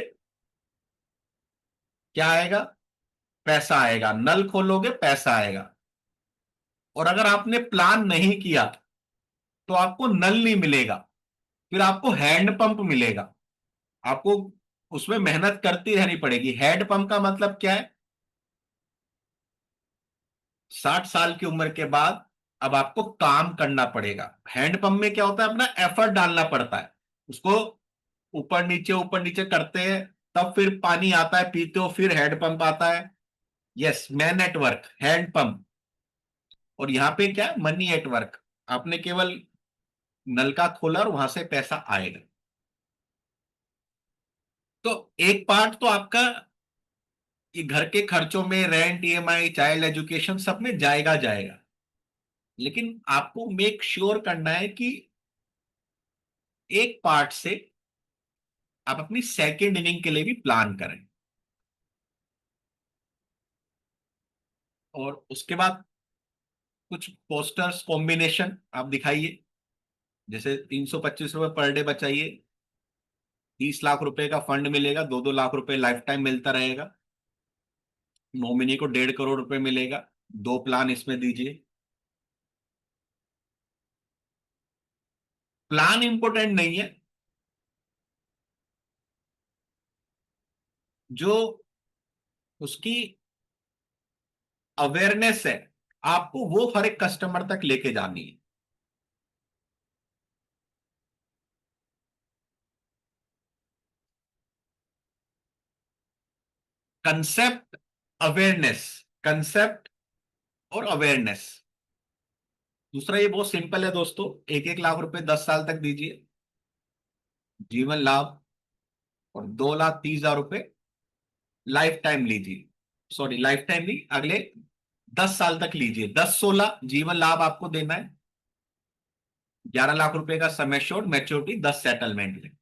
[SPEAKER 1] क्या आएगा? पैसा आएगा। नल खोलोगे, पैसा आएगा। और अगर आपने प्लान नहीं किया, तो आपको नल नहीं मिलेगा, फिर आपको हैंड पंप मिलेगा। आपको उसमें मेहनत करती रहनी पड़ेगी। हैंड पंप का मतलब क्या है? 60 साल की उम्र के बाद अब आपको काम करना पड़ेगा। हैंड पंप में क्या होता है? अपना एफर्ट डालना पड़ता है। उसको ऊपर नीचे करते हैं, तब फिर पानी आता है, पीते हो, फिर हैंड पंप आता है। Yes, man at work, hand pump. और यहां पे क्या? Money at work. आपने केवल नलका खोला और वहां से पैसा आएगा। तो एक पार्ट तो आपका ये घर के खर्चों में, रेंट, ईएमआई, चाइल्ड एजुकेशन, सब में जाएगा जाएगा। लेकिन आपको मेक श्योर करना है कि एक पार्ट से आप अपनी सेकेंड इनिंग के लिए भी प्लान करें। और उसके बाद कुछ पोस्टर्स कॉम्बिनेशन आप दिखाइए। जैसे 325 रुपए पर डे बचाइए, 30 लाख रुपए का फंड मिलेगा, 2-2 लाख रुपए लाइफ टाइम मिलता रहेगा। नॉमिनी को 1.5 करोड़ रुपए मिलेगा। दो प्लान इसमें दीजिए। प्लान इंपॉर्टेंट नहीं है, जो उसकी अवेयरनेस है, आपको वो हर एक कस्टमर तक लेके जानी है। कंसेप्ट, अवेयरनेस, कंसेप्ट और अवेयरनेस। दूसरा ये बहुत सिंपल है दोस्तों, 1-1 लाख रुपए 10 साल तक दीजिए, जीवन लाभ। और 2,30,000 रुपए लाइफ टाइम लीजिए। सॉरी, लाइफ टाइम नहीं, अगले 10 साल तक लीजिए। 10-16 जीवन लाभ आपको देना है। 11 लाख रुपए का सम एश्योर्ड, मैच्योरिटी 10 सेटलमेंट में।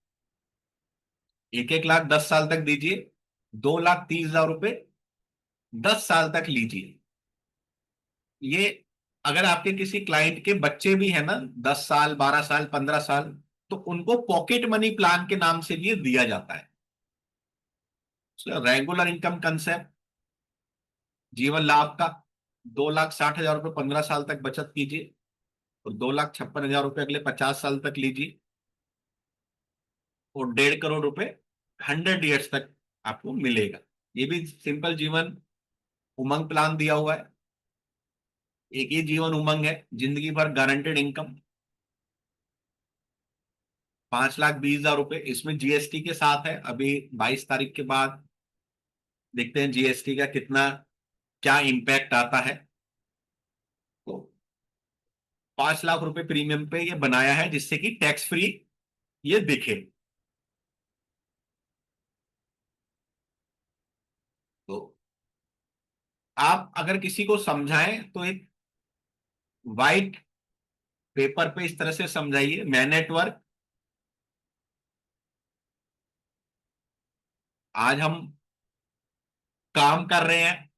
[SPEAKER 1] 1-1 लाख 10 साल तक दीजिए। 2,30,000 रुपए 10 साल तक लीजिए। ये अगर आपके किसी क्लाइंट के बच्चे भी है ना, 10 साल, 12 साल, 15 साल, तो उनको पॉकेट मनी प्लान के नाम से भी ये दिया जाता है। रेगुलर इनकम कंसेप्ट, जीवन लाभ का 2,60,000 रुपये 15 साल तक बचत कीजिए, और 2,56,000 रुपये अगले 50 साल तक लीजिए, और 1.5 करोड़ रुपए 100 ईयर्स तक आपको मिलेगा। ये भी सिंपल जीवन उमंग प्लान दिया हुआ है। एक ही जीवन उमंग है, जिंदगी भर गारंटेड इनकम, 5,20,000 रुपये। इसमें जीएसटी के साथ है। अभी 22 तारीख के बाद देखते हैं जीएसटी का कितना, क्या इम्पैक्ट आता है। तो 5 लाख रुपए प्रीमियम पे ये बनाया है, जिससे कि टैक्स फ्री ये दिखे। तो आप अगर किसी को समझाएं, तो एक वाइट पेपर पे इस तरह से समझाइए, मैन एट वर्क, आज हम काम कर रहे हैं,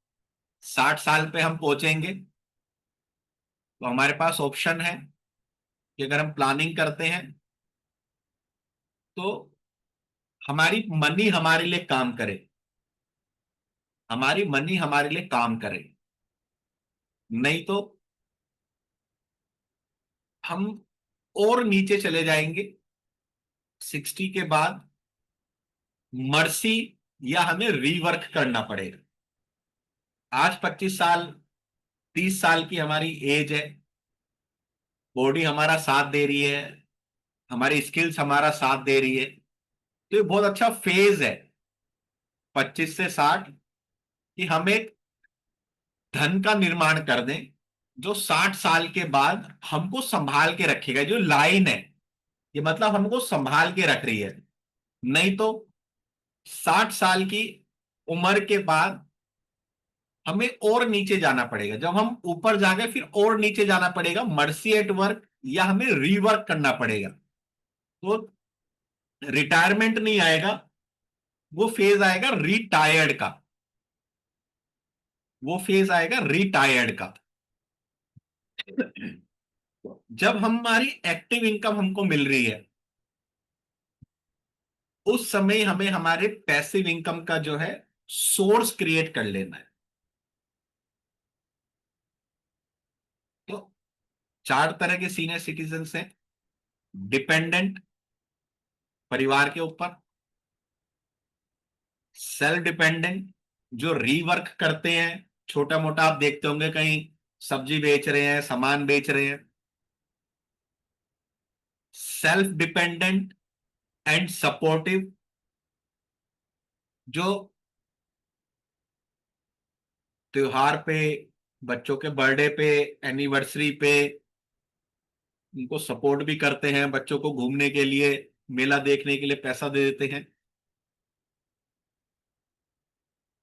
[SPEAKER 1] 60 साल पे हम पहुंचेंगे। तो हमारे पास ऑप्शन है कि अगर हम प्लानिंग करते हैं, तो हमारी मनी हमारे लिए काम करे, हमारी मनी हमारे लिए काम करे। नहीं तो हम और नीचे चले जाएंगे। 60 के बाद मर्सी, या हमें रीवर्क करना पड़ेगा। आज 25 साल, 30 साल की हमारी एज है, बॉडी हमारा साथ दे रही है, हमारी स्किल्स हमारा साथ दे रही है। तो ये बहुत अच्छा फेज है, 25 से 60, कि हम एक धन का निर्माण कर दें जो 60 साल के बाद हमको संभाल के रखेगा। जो लाइन है ये मतलब हमको संभाल के रख रही है। नहीं तो 60 साल की उम्र के बाद हमें और नीचे जाना पड़ेगा। जब हम ऊपर जाके फिर और नीचे जाना पड़ेगा, मर्सी एट वर्क, या हमें रीवर्क करना पड़ेगा। तो रिटायरमेंट नहीं आएगा, वो फेज आएगा रिटायर्ड का। वो फेज आएगा रिटायर्ड का। जब हमारी एक्टिव इनकम हमको मिल रही है, उस समय हमें हमारे पैसिव इनकम का जो है सोर्स क्रिएट कर लेना है। तो 4 तरह के सीनियर सिटीजन हैं। डिपेंडेंट, परिवार के ऊपर। सेल्फ डिपेंडेंट, जो रीवर्क करते हैं। छोटा मोटा आप देखते होंगे कहीं सब्जी बेच रहे हैं, सामान बेच रहे हैं। सेल्फ डिपेंडेंट एंड सपोर्टिव, जो त्योहार पे, बच्चों के बर्थडे पे, एनिवर्सरी पे उनको सपोर्ट भी करते हैं। बच्चों को घूमने के लिए, मेला देखने के लिए पैसा दे देते हैं।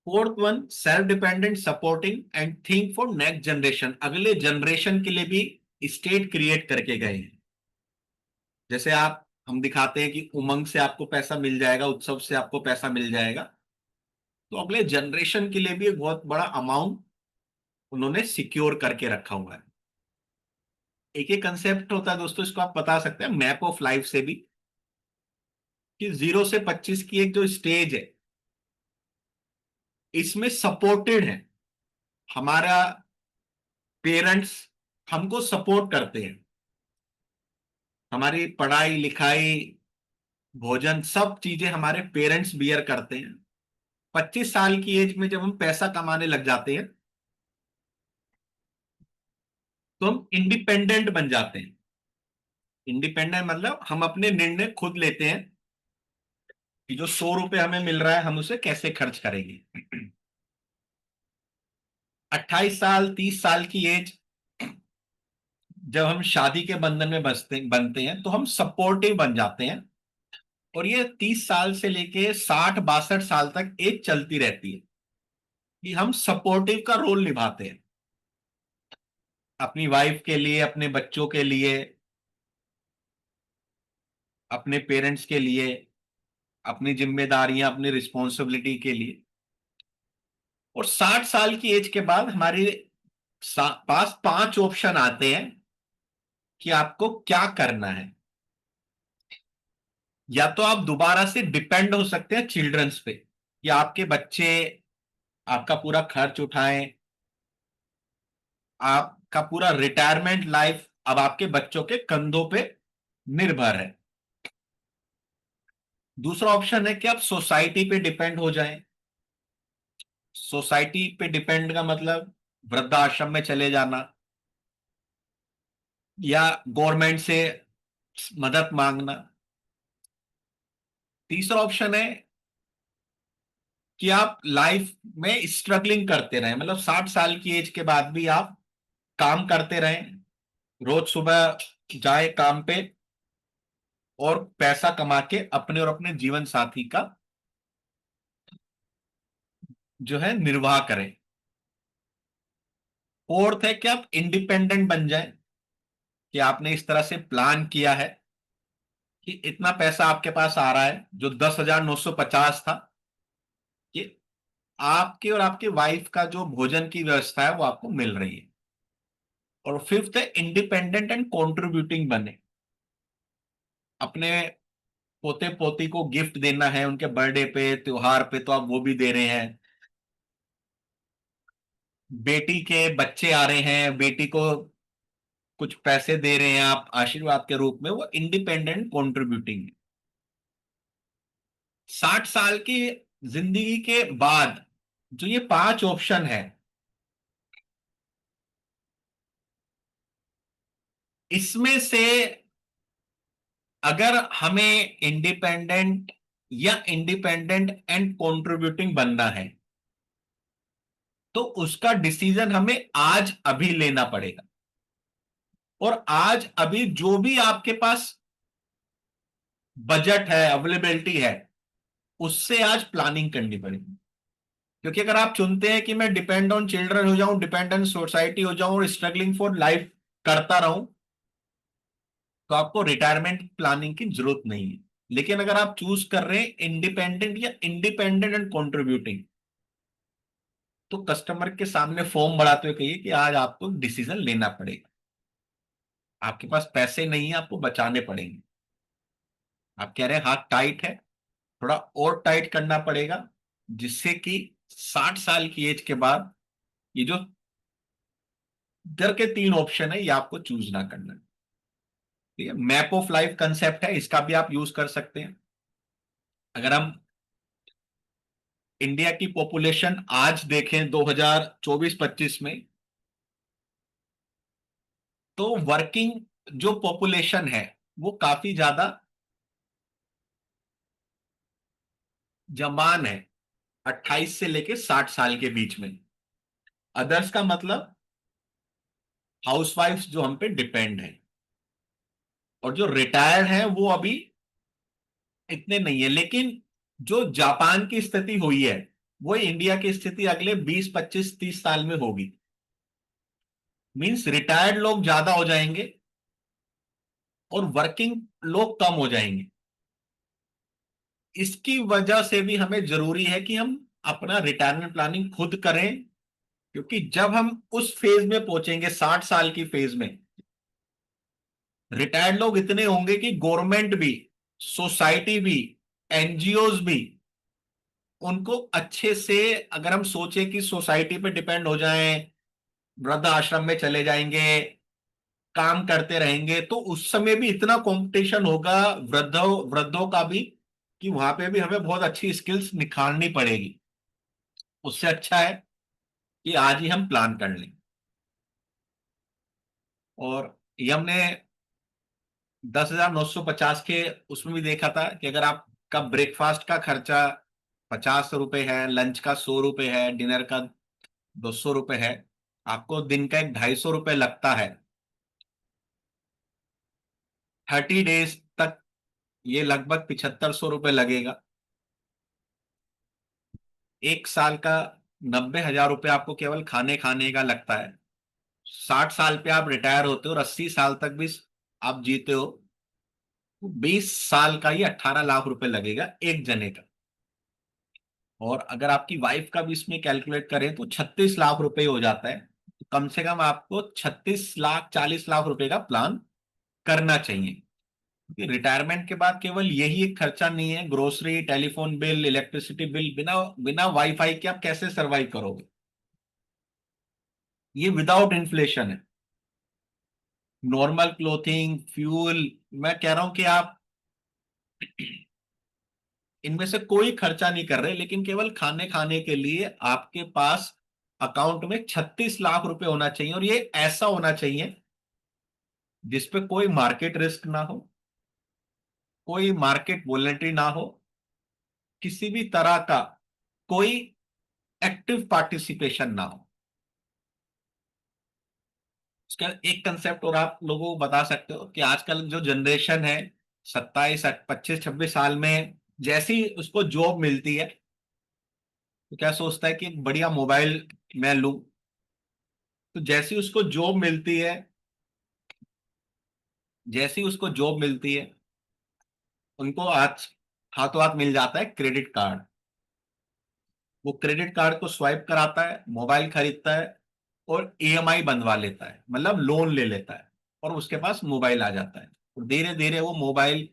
[SPEAKER 1] Fourth one, self dependent, supporting and think for next generation. अगले जनरेशन के लिए भी स्टेट क्रिएट करके गए हैं। जैसे हम दिखाते हैं कि उमंग से आपको पैसा मिल जाएगा, उत्सव से आपको पैसा मिल जाएगा। तो अगले जनरेशन के लिए भी एक बहुत बड़ा अमाउंट उन्होंने सिक्योर करके रखा हुआ है। एक एक कंसेप्ट होता है दोस्तों, इसको आप बता सकते हैं मैप ऑफ लाइफ से भी, कि 0 से 25 की एक जो स्टेज है, इसमें सपोर्टेड है। हमारा पेरेंट्स हमको सपोर्ट करते हैं। हमारी पढ़ाई लिखाई, भोजन, सब चीजें हमारे पेरेंट्स बियर करते हैं। 25 साल की एज में जब हम पैसा कमाने लग जाते हैं, तो हम इंडिपेंडेंट बन जाते हैं। इंडिपेंडेंट मतलब हम अपने निर्णय खुद लेते हैं कि जो 100 रुपए हमें मिल रहा है हम उसे कैसे खर्च करेंगे। 28 साल 30 साल की एज, जब हम शादी के बंधन में बसते बनते हैं, तो हम सपोर्टिव बन जाते हैं। और ये 30 साल से लेके 60 62 साल तक एज चलती रहती है कि हम सपोर्टिव का रोल निभाते हैं अपनी वाइफ के लिए, अपने बच्चों के लिए, अपने पेरेंट्स के लिए, अपनी जिम्मेदारियां, अपनी रिस्पॉन्सिबिलिटी के लिए। और 60 साल की एज के बाद हमारे पास 5 ऑप्शन आते हैं कि आपको क्या करना है। या तो आप दोबारा से डिपेंड हो सकते हैं चिल्ड्रंस पे, कि आपके बच्चे आपका पूरा खर्च उठाएं। आपका पूरा रिटायरमेंट लाइफ अब आपके बच्चों के कंधों पे निर्भर है। दूसरा ऑप्शन है कि आप सोसाइटी पे डिपेंड हो जाएं। सोसाइटी पे डिपेंड का मतलब वृद्धाश्रम में चले जाना, या गवर्नमेंट से मदद मांगना। तीसरा ऑप्शन है कि आप लाइफ में स्ट्रगलिंग करते रहें, मतलब 60 साल की एज के बाद भी आप काम करते रहें, रोज सुबह जाए काम पे और पैसा कमा के अपने और अपने जीवन साथी का जो है निर्वाह करें। फोर्थ है कि आप इंडिपेंडेंट बन जाएं, कि आपने इस तरह से प्लान किया है कि इतना पैसा आपके पास आ रहा है, जो 10,950 था, कि आपके और आपके वाइफ का जो भोजन की व्यवस्था है वो आपको मिल रही है। और फिफ्थ है इंडिपेंडेंट एंड कंट्रीब्यूटिंग बने। अपने पोते पोती को गिफ्ट देना है उनके बर्थडे पे, त्योहार पे, तो आप वो भी दे रहे हैं। बेटी के बच्चे आ रहे हैं, बेटी को कुछ पैसे दे रहे हैं आप आशीर्वाद के रूप में, वो इंडिपेंडेंट कंट्रीब्यूटिंग है। 60 साल की जिंदगी के बाद जो ये 5 ऑप्शन है, इसमें से अगर हमें इंडिपेंडेंट या इंडिपेंडेंट एंड कंट्रीब्यूटिंग बनना है, तो उसका डिसीजन हमें आज अभी लेना पड़ेगा। और आज अभी जो भी आपके पास बजट है, अवेलेबिलिटी है, उससे आज प्लानिंग करनी पड़ेगी। क्योंकि अगर आप चुनते हैं कि मैं डिपेंड ऑन चिल्ड्रन हो जाऊं, डिपेंडेंट सोसाइटी हो जाऊं और स्ट्रगलिंग फॉर लाइफ करता रहूं, तो आपको रिटायरमेंट प्लानिंग की जरूरत नहीं है। लेकिन अगर आप चूज कर रहे हैं इंडिपेंडेंट या इंडिपेंडेंट एंड कंट्रीब्यूटिंग, तो कस्टमर के सामने फॉर्म बढ़ाते हुए कहिए कि आज आपको डिसीजन लेना पड़ेगा। आपके पास पैसे नहीं है, आपको बचाने पड़ेंगे। आप कह रहे हैं हाथ टाइट है, थोड़ा और टाइट करना पड़ेगा, जिससे कि 60 साल की एज के बाद ये जो इधर के 3 ऑप्शन है, ये आपको चूज ना करना है। ठीक है, मैप ऑफ लाइफ कंसेप्ट है, इसका भी आप यूज कर सकते हैं। अगर हम इंडिया की पॉपुलेशन आज देखें 2024-25 में, तो वर्किंग जो पॉपुलेशन है वो काफी ज्यादा जवान है, 28 से लेके 60 साल के बीच में। अदर्स का मतलब हाउसवाइफ्स जो हम पे डिपेंड है, और जो रिटायर्ड है वो अभी इतने नहीं है। लेकिन जो जापान की स्थिति हुई है, वो इंडिया की स्थिति अगले 20, 25, 30 साल में होगी। मींस रिटायर्ड लोग ज्यादा हो जाएंगे और वर्किंग लोग कम हो जाएंगे। इसकी वजह से भी हमें जरूरी है कि हम अपना रिटायरमेंट प्लानिंग खुद करें। क्योंकि जब हम उस फेज में पहुंचेंगे, 60 साल की फेज में, रिटायर्ड लोग इतने होंगे कि गवर्नमेंट भी, सोसाइटी भी, एनजीओज भी उनको अच्छे से, अगर हम सोचें कि सोसाइटी पे डिपेंड हो जाएं, वृद्ध आश्रम में चले जाएंगे, काम करते रहेंगे, तो उस समय भी इतना कंपटीशन होगा वृद्धों वृद्धों का भी, कि वहां पे भी हमें बहुत अच्छी स्किल्स निखारनी पड़ेगी। उससे अच्छा है कि आज ही हम प्लान कर लें। और ये हमने 10,950 के उसमें भी देखा था कि अगर आपका ब्रेकफास्ट का खर्चा 50 रुपए है, लंच का 100 रुपए है, डिनर का 200 रुपए है, आपको दिन का एक 250 रुपए लगता है, 30 डेज तक ये लगभग 7500 रुपए लगेगा। 1 साल का 90,000 रुपये आपको केवल खाने खाने का लगता है। 60 साल पे आप रिटायर होते हो और 80 साल तक भी आप जीते हो, 20 साल का ही 18 लाख रुपए लगेगा एक जने का। और अगर आपकी वाइफ का भी इसमें कैलकुलेट करें तो 36 लाख रुपए हो जाता है। तो कम से कम आपको 36 लाख 40 लाख रुपए का प्लान करना चाहिए। क्योंकि रिटायरमेंट के बाद केवल यही एक खर्चा नहीं है, grocery, telephone bill, electricity bill, बिना बिना वाईफाई के आप कैसे सरवाइव करोगे? ये विदाउट इन्फ्लेशन है। नॉर्मल क्लोथिंग, फ्यूल, मैं कह रहा हूं कि आप इनमें से कोई खर्चा नहीं कर रहे, लेकिन केवल खाने खाने के लिए आपके पास अकाउंट में 36 लाख रुपए होना चाहिए। और ये ऐसा होना चाहिए जिसपे कोई मार्केट रिस्क ना हो, कोई मार्केट वोलेटिलिटी ना हो, किसी भी तरह का कोई एक्टिव पार्टिसिपेशन ना हो। इसका एक कंसेप्ट और आप लोगों को बता सकते हो कि आजकल जो जनरेशन है, 27, 25, 26 साल में, जैसी उसको जॉब मिलती है, तो क्या सोचता है कि एक बढ़िया मोबाइल मैं लूं। तो जैसी उसको जॉब मिलती है, जैसी उसको जॉब मिलती है, उनको आज हाथों हाथ मिल जाता है क्रेडिट कार्ड। वो क्रेडिट कार्ड को स्वाइप कराता है, मोबाइल खरीदता है और ईएमआई बनवा लेता है, मतलब लोन ले लेता है, और उसके पास मोबाइल आ जाता है। और धीरे धीरे वो मोबाइल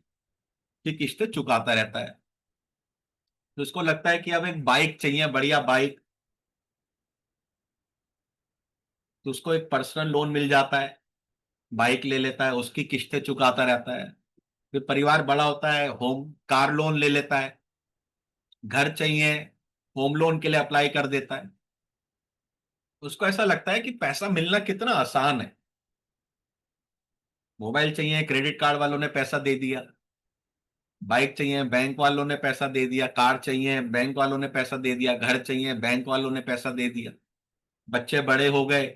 [SPEAKER 1] की किस्तें चुकाता रहता है। तो उसको लगता है कि अब एक बाइक चाहिए, बढ़िया बाइक, तो उसको एक पर्सनल लोन मिल जाता है, बाइक ले लेता है, उसकी किस्तें चुकाता रहता है। फिर परिवार बड़ा होता है, होम कार लोन ले लेता है, घर चाहिए, होम लोन के लिए अप्लाई कर देता है। उसको ऐसा लगता है कि पैसा मिलना कितना आसान है। मोबाइल चाहिए, क्रेडिट कार्ड वालों ने पैसा दे दिया, बाइक चाहिए, बैंक वालों ने पैसा दे दिया, कार चाहिए, बैंक वालों ने पैसा दे दिया, घर चाहिए, बैंक वालों ने पैसा दे दिया। बच्चे बड़े हो गए,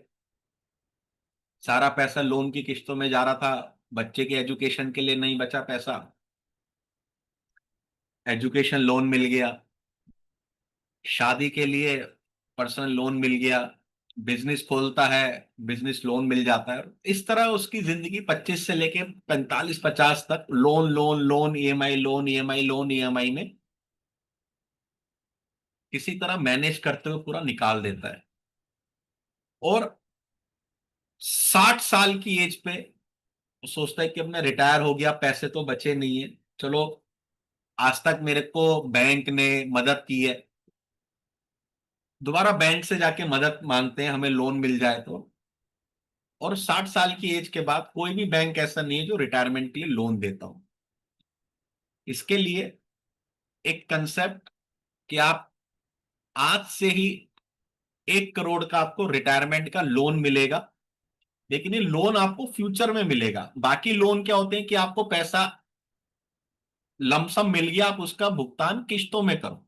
[SPEAKER 1] सारा पैसा लोन की किस्तों में जा रहा था, बच्चे के एजुकेशन के लिए नहीं बचा पैसा, एजुकेशन लोन मिल गया, शादी के लिए पर्सनल लोन मिल गया, बिजनेस खोलता है, बिजनेस लोन मिल जाता है। इस तरह उसकी जिंदगी 25 से लेके 45-50 तक loan loan loan, EMI loan, EMI loan, EMI में किसी तरह मैनेज करते हुए पूरा निकाल देता है। और 60 साल की एज पे वो सोचता है कि अब मैं रिटायर हो गया, पैसे तो बचे नहीं है, चलो आज तक मेरे को बैंक ने मदद की है, दोबारा बैंक से जाके मदद मांगते हैं, हमें लोन मिल जाए तो। और 60 साल की एज के बाद कोई भी बैंक ऐसा नहीं है जो रिटायरमेंट के लिए लोन देता हो। इसके लिए एक कंसेप्ट कि आप आज से ही 1 करोड़ का आपको रिटायरमेंट का लोन मिलेगा, लेकिन ये लोन आपको फ्यूचर में मिलेगा। बाकी लोन क्या होते हैं कि आपको पैसा लमसम मिल गया, आप उसका भुगतान किश्तों में करो।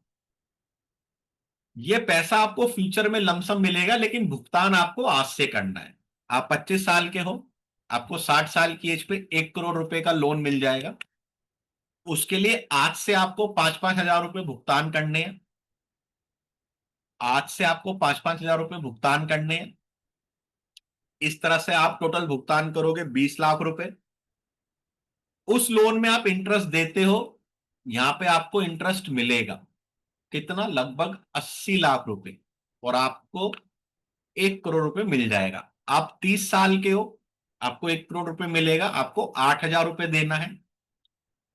[SPEAKER 1] ये पैसा आपको फ्यूचर में लमसम मिलेगा, लेकिन भुगतान आपको आज से करना है। आप 25 साल के हो, आपको 60 साल की एज पे 1 करोड़ रुपए का लोन मिल जाएगा। उसके लिए आज से आपको 5-5 हजार रुपए भुगतान करने हैं। आज से आपको 5-5 हजार रुपए भुगतान करने हैं। इस तरह से आप टोटल भुगतान करोगे 20 लाख रुपए। उस लोन में आप इंटरेस्ट देते हो, यहां पे आपको इंटरेस्ट मिलेगा कितना, लगभग 80 लाख रुपए। और आपको 1 करोड़ रुपए मिल जाएगा। आप 30 साल के हो, आपको 1 करोड़ रुपए मिलेगा, आपको 8 हजार रुपए देना है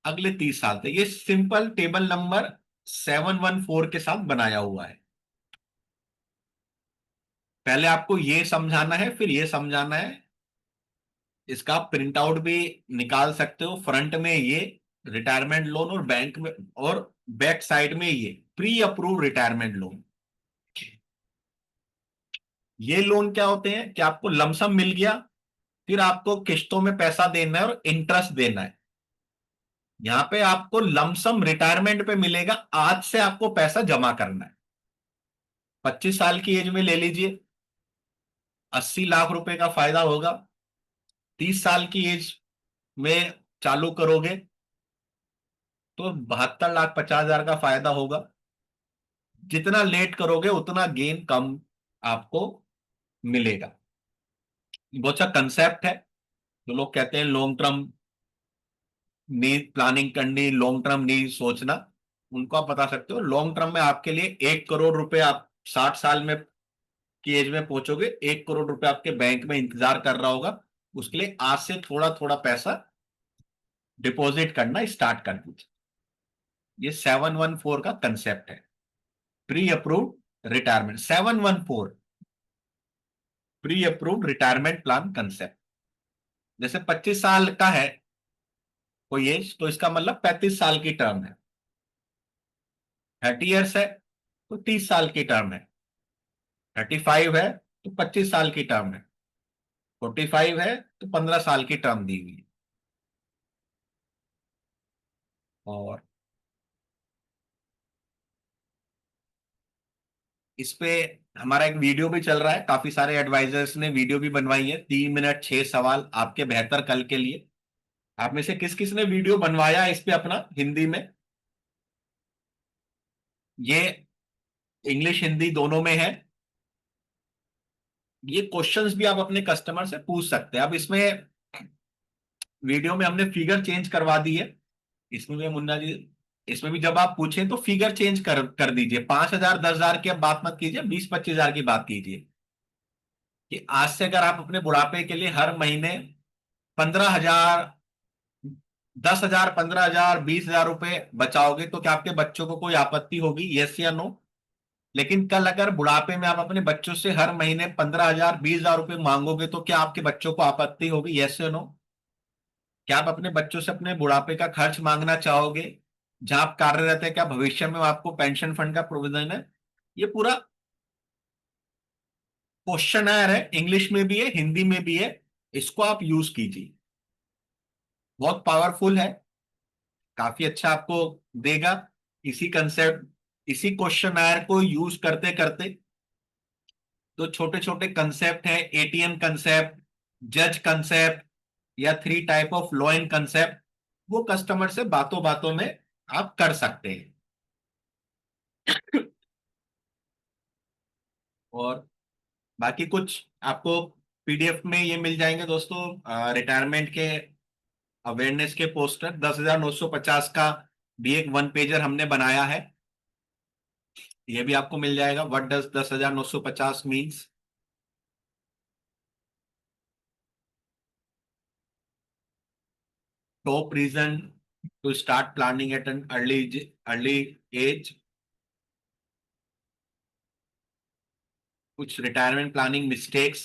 [SPEAKER 1] अगले 30 साल तक। ये सिंपल टेबल नंबर 714 के साथ बनाया हुआ है। पहले आपको ये समझाना है, फिर ये समझाना है। इसका आप प्रिंट आउट भी निकाल सकते हो। फ्रंट में ये रिटायरमेंट लोन, और बैंक में और बैक साइड में ये प्री अप्रूव रिटायरमेंट लोन। ये लोन क्या होते हैं कि आपको लमसम मिल गया, फिर आपको किश्तों में पैसा देना है और इंटरेस्ट देना है। यहां पे आपको लमसम रिटायरमेंट पे मिलेगा, आज से आपको पैसा जमा करना है। 25 साल की एज में ले लीजिए, 80 लाख रुपए का फायदा होगा। 30 साल की एज में चालू करोगे तो 72,50,000 का फायदा होगा। जितना लेट करोगे उतना गेन कम आपको मिलेगा। बहुत अच्छा कंसेप्ट है। जो लोग कहते हैं लॉन्ग टर्म नीड प्लानिंग करनी, लॉन्ग टर्म नीड सोचना, उनको आप बता सकते हो लॉन्ग टर्म में आपके लिए 1 करोड़ रुपए, आप 60 साल में की एज में पहुंचोगे, 1 करोड़ रुपए आपके बैंक में इंतजार कर रहा होगा। उसके लिए आज से थोड़ा थोड़ा पैसा डिपॉजिट करना स्टार्ट कर दीजिए। ये 714 का कंसेप्ट है, pre approved retirement. 714 pre approved retirement plan concept. जैसे 25 साल का है कोई एज, तो इसका मतलब 35 साल की टर्म है। 30 ईयर्स है तो 30 साल की टर्म है। 35 है तो 25 साल की टर्म है। 45 है तो 15 साल की टर्म दी हुई है। और इस पे हमारा एक वीडियो भी चल रहा है, काफी सारे एडवाइजर्स ने वीडियो भी बनवाई है, 3 मिनट 6 सवाल आपके बेहतर कल के लिए। आप में से किस किस ने वीडियो बनवाया है इस पे अपना हिंदी में? ये इंग्लिश हिंदी दोनों में है। ये क्वेश्चंस भी आप अपने कस्टमर से पूछ सकते हैं। अब इसमें वीडियो में हमने फिगर चेंज करवा दी है। इसमें भी मुन्ना जी, इसमें भी जब आप पूछें तो फिगर चेंज कर दीजिए। 5 हजार 10 हजार की अब बात मत कीजिए, 20-25 हजार की बात कीजिए। कि आज से अगर आप अपने बुढ़ापे के लिए हर महीने 15 हजार, 10 हजार, 15 हजार, 20 हजार रुपए बचाओगे तो क्या आपके बच्चों को कोई आपत्ति होगी? यस या नो? लेकिन कल अगर बुढ़ापे में आप अपने बच्चों से हर महीने 15 हजार, 20 हजार रुपए मांगोगे तो क्या आपके बच्चों को आपत्ति होगी? यस या नो? क्या आप अपने बच्चों से अपने बुढ़ापे का खर्च मांगना चाहोगे? जहां आप कार्यरत है, क्या भविष्य में आपको पेंशन फंड का प्रोविजन है? ये पूरा क्वेश्चनर है, इंग्लिश में भी है, हिंदी में भी है। इसको आप यूज कीजिए, बहुत पावरफुल है, काफी अच्छा आपको देगा। इसी कंसेप्ट, इसी क्वेश्चनर को यूज करते करते तो छोटे छोटे कंसेप्ट हैं, एटीएम कंसेप्ट, जज कंसेप्ट, या 3 type of law in concept, वो कस्टमर से बातों बातों में आप कर सकते हैं। और बाकी कुछ आपको पीडीएफ में ये मिल जाएंगे दोस्तों, रिटायरमेंट के अवेयरनेस के पोस्टर 10,950 का भी एक 1 पेजर हमने बनाया है, ये भी आपको मिल जाएगा। What does 10,950 means. Top reason to start planning at an early age. कुछ रिटायरमेंट प्लानिंग मिस्टेक्स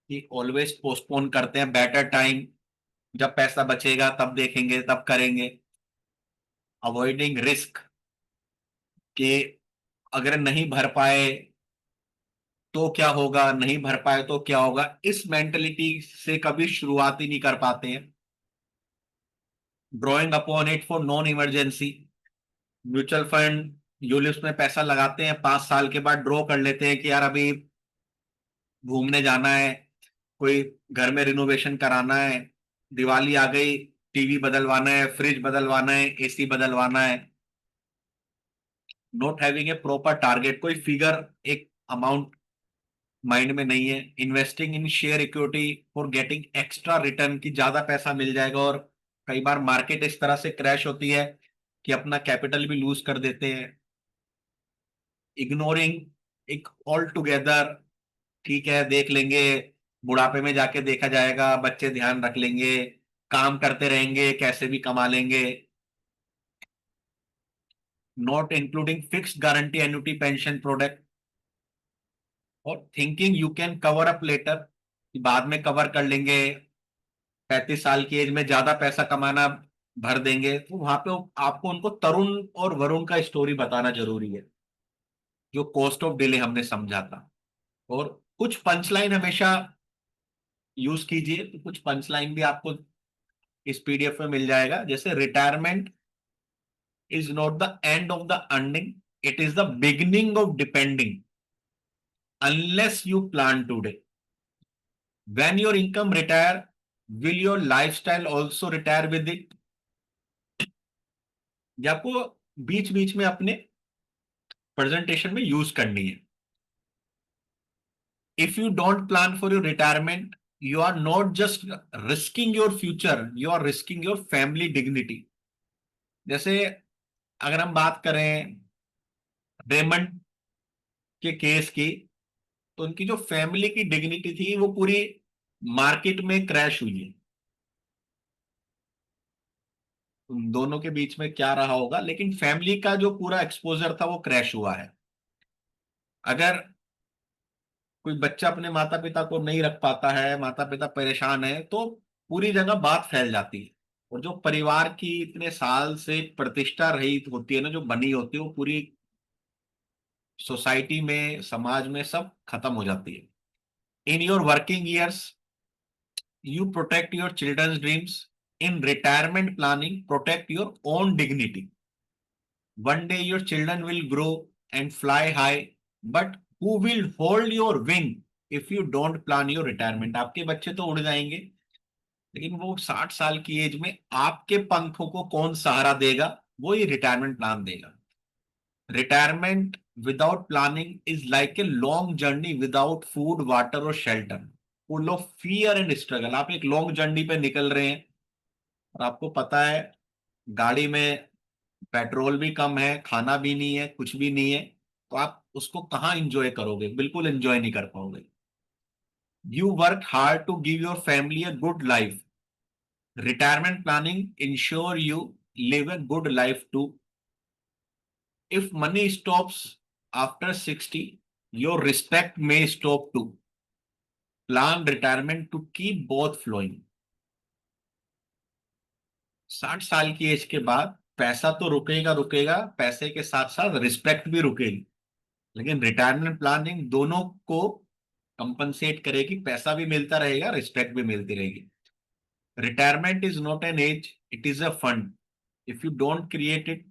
[SPEAKER 1] कि ऑलवेज पोस्टपोन करते हैं, बेटर टाइम, जब पैसा बचेगा तब देखेंगे तब करेंगे। अवॉइडिंग रिस्क कि अगर नहीं भर पाए तो क्या होगा, नहीं भर पाए तो क्या होगा, इस मेंटलिटी से कभी शुरुआत ही नहीं कर पाते हैं। Drawing upon it for non emergency. Mutual fund ULIPs में पैसा लगाते हैं, 5 साल के बाद ड्रॉ कर लेते हैं कि यार अभी घूमने जाना है, कोई घर में रिनोवेशन कराना है, दिवाली आ गई, टीवी बदलवाना है, फ्रिज बदलवाना है, एसी बदलवाना है। Not having a proper target, कोई फिगर, एक अमाउंट माइंड में नहीं है। Investing in share equity for getting extra return, की ज्यादा पैसा मिल जाएगा, और कई बार मार्केट इस तरह से क्रैश होती है कि अपना कैपिटल भी लूज कर देते हैं। इग्नोरिंग एक ऑल टुगेदर, ठीक है देख लेंगे, बुढ़ापे में जाके देखा जाएगा, बच्चे ध्यान रख लेंगे, काम करते रहेंगे कैसे भी कमा लेंगे। Not including fixed guarantee annuity pension product, और thinking you can cover up later, बाद में कवर कर लेंगे, 35 साल की एज में ज्यादा पैसा कमाना भर देंगे। तो वहां पे आपको उनको तरुण और वरुण का स्टोरी बताना जरूरी है, जो कॉस्ट ऑफ डिले हमने समझा था। और कुछ पंचलाइन हमेशा यूज कीजिए, तो कुछ पंचलाइन भी आपको इस पीडीएफ में मिल जाएगा, जैसे retirement is not the end of the earning, it is the beginning of depending, unless you plan today. When your income retire, will your lifestyle also retire with it. ये आपको बीच बीच में अपने प्रेजेंटेशन में use करनी है। If you don't plan for your retirement, you are not just risking your future, you are risking your family dignity. जैसे अगर हम बात करें रेमंड के केस की, तो उनकी जो फैमिली की डिग्निटी थी वो पूरी मार्केट में क्रैश हुई है। उन दोनों के बीच में क्या रहा होगा, लेकिन फैमिली का जो पूरा एक्सपोजर था वो क्रैश हुआ है। अगर कोई बच्चा अपने माता पिता को नहीं रख पाता है, माता पिता परेशान है, तो पूरी जगह बात फैल जाती है। और जो परिवार की इतने साल से प्रतिष्ठा रही होती है ना, जो बनी होती है, वो पूरी सोसाइटी में, समाज में सब खत्म हो जाती है। In your working years you protect your childrens dreams, in retirement planning protect your own dignity. One day your children will grow and fly high, but who will hold your wing if you don't plan your retirement. आपके बच्चे तो उड़ जाएंगे, लेकिन वो 60 साल की as में आपके पंखों को कौन सहारा देगा, वो ये रिटायरमेंट प्लान देगा। Retirement without planning is like a long journey without food water और shelter, full of fear and struggle. आप एक लॉन्ग जर्नी पे निकल रहे हैं, और आपको पता है गाड़ी में पेट्रोल भी कम है, खाना भी नहीं है, कुछ भी नहीं है, तो आप उसको कहाँ एंजॉय करोगे, बिल्कुल एंजॉय नहीं कर पाओगे। You work hard to give your family a good life, retirement planning insure you live a good life too. If money stops after 60, your respect may stop too. Plan retirement to keep both flowing. 60 साल की as के बाद पैसा तो रुकेगा रुकेगा, पैसे के साथ साथ रिस्पेक्ट भी रुकेगी, लेकिन रिटायरमेंट प्लानिंग दोनों को कंपनसेट करेगी, पैसा भी मिलता रहेगा, रिस्पेक्ट भी मिलती रहेगी। Retirement is not an age, it is a fund. If you don't create it,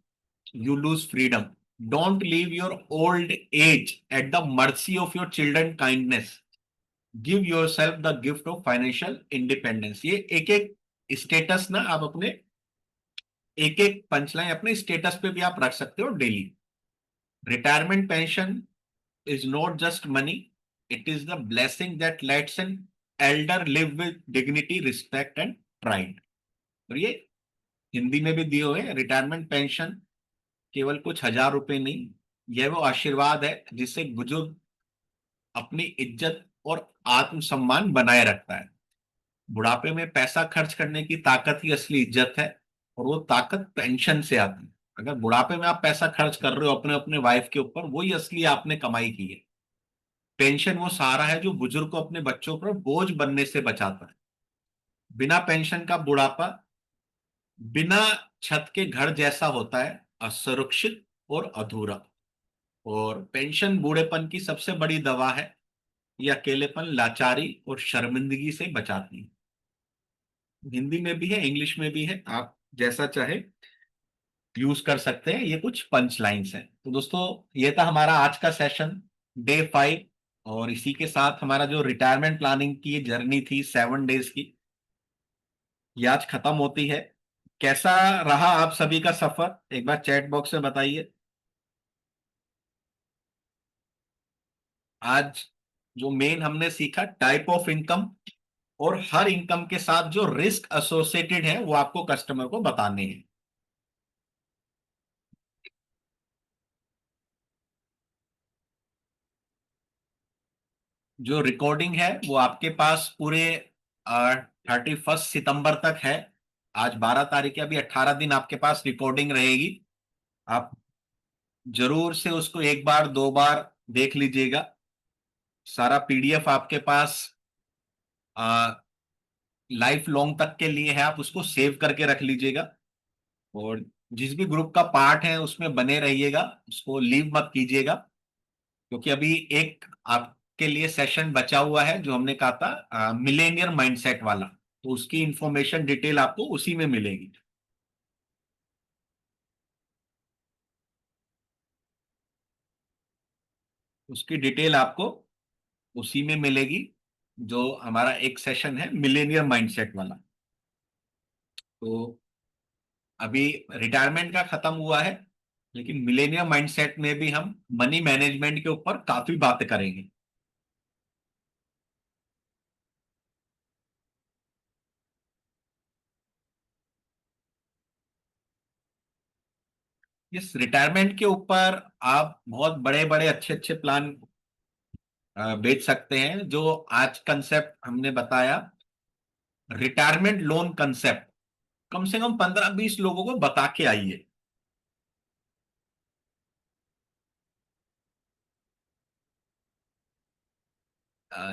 [SPEAKER 1] you lose freedom. Don't leave your old age at the mercy of your children kindness, give yourself the gift of financial independence. ये एक एक status ना आप अपने, एक एक punchline अपने status पे भी आप रख सकते हो daily. Retirement pension is not just money, it is the blessing that lets an elder live with dignity, respect and pride। और ये हिंदी में भी दिए हुए हैं, रिटायरमेंट पेंशन केवल कुछ हजार रुपए नहीं, यह वो आशीर्वाद है जिससे बुजुर्ग अपनी इज्जत और आत्मसम्मान बनाए रखता है। बुढ़ापे में पैसा खर्च करने की ताकत ही असली इज्जत है, और वो ताकत पेंशन से आती है। अगर बुढ़ापे में आप पैसा खर्च कर रहे हो अपने अपने वाइफ के ऊपर, वही असली आपने कमाई की है। पेंशन वो सहारा है जो बुजुर्ग को अपने बच्चों पर बोझ बनने से बचाता है। बिना पेंशन का बुढ़ापा बिना छत के घर जैसा होता है, असुरक्षित और अधूरा। और पेंशन बूढ़ेपन की सबसे बड़ी दवा है, ये अकेलेपन, लाचारी और शर्मिंदगी से बचाती है। हिंदी में भी है, इंग्लिश में भी है, आप जैसा चाहे यूज कर सकते हैं। ये कुछ पंच लाइन्स हैं। तो दोस्तों, ये था हमारा आज का सेशन, डे 5। और इसी के साथ हमारा जो रिटायरमेंट प्लानिंग की जर्नी थी 7 डेज की, ये आज खत्म होती है। कैसा रहा आप सभी का सफर, एक बार चैट बॉक्स में बताइए। आज जो मेन हमने सीखा, टाइप ऑफ इनकम, और हर इनकम के साथ जो रिस्क एसोसिएटेड है वो आपको कस्टमर को बताने हैं। जो रिकॉर्डिंग है वो आपके पास पूरे 31 सितंबर तक है। आज 12 तारीख है, अभी 18 दिन आपके पास रिकॉर्डिंग रहेगी। आप जरूर से उसको एक बार दो बार देख लीजिएगा। सारा पीडीएफ आपके पास लाइफ लॉन्ग तक के लिए है, आप उसको सेव करके रख लीजिएगा। और जिस भी ग्रुप का पार्ट है उसमें बने रहिएगा, उसको लीव मत कीजिएगा। क्योंकि अभी एक आपके लिए सेशन बचा हुआ है जो हमने कहा था मिलेनियर माइंडसेट वाला, तो उसकी इंफॉर्मेशन डिटेल आपको उसी में मिलेगी। उसकी डिटेल आपको उसी में मिलेगी, जो हमारा एक सेशन है मिलेनियर माइंडसेट वाला। तो अभी रिटायरमेंट का खत्म हुआ है, लेकिन मिलेनियर माइंडसेट में भी हम मनी मैनेजमेंट के ऊपर काफी बात करेंगे। इस रिटायरमेंट के ऊपर आप बहुत बड़े बड़े अच्छे अच्छे प्लान बेच सकते हैं। जो आज कंसेप्ट हमने बताया, रिटायरमेंट लोन कंसेप्ट, कम से कम 15-20 लोगों को बता के आइए।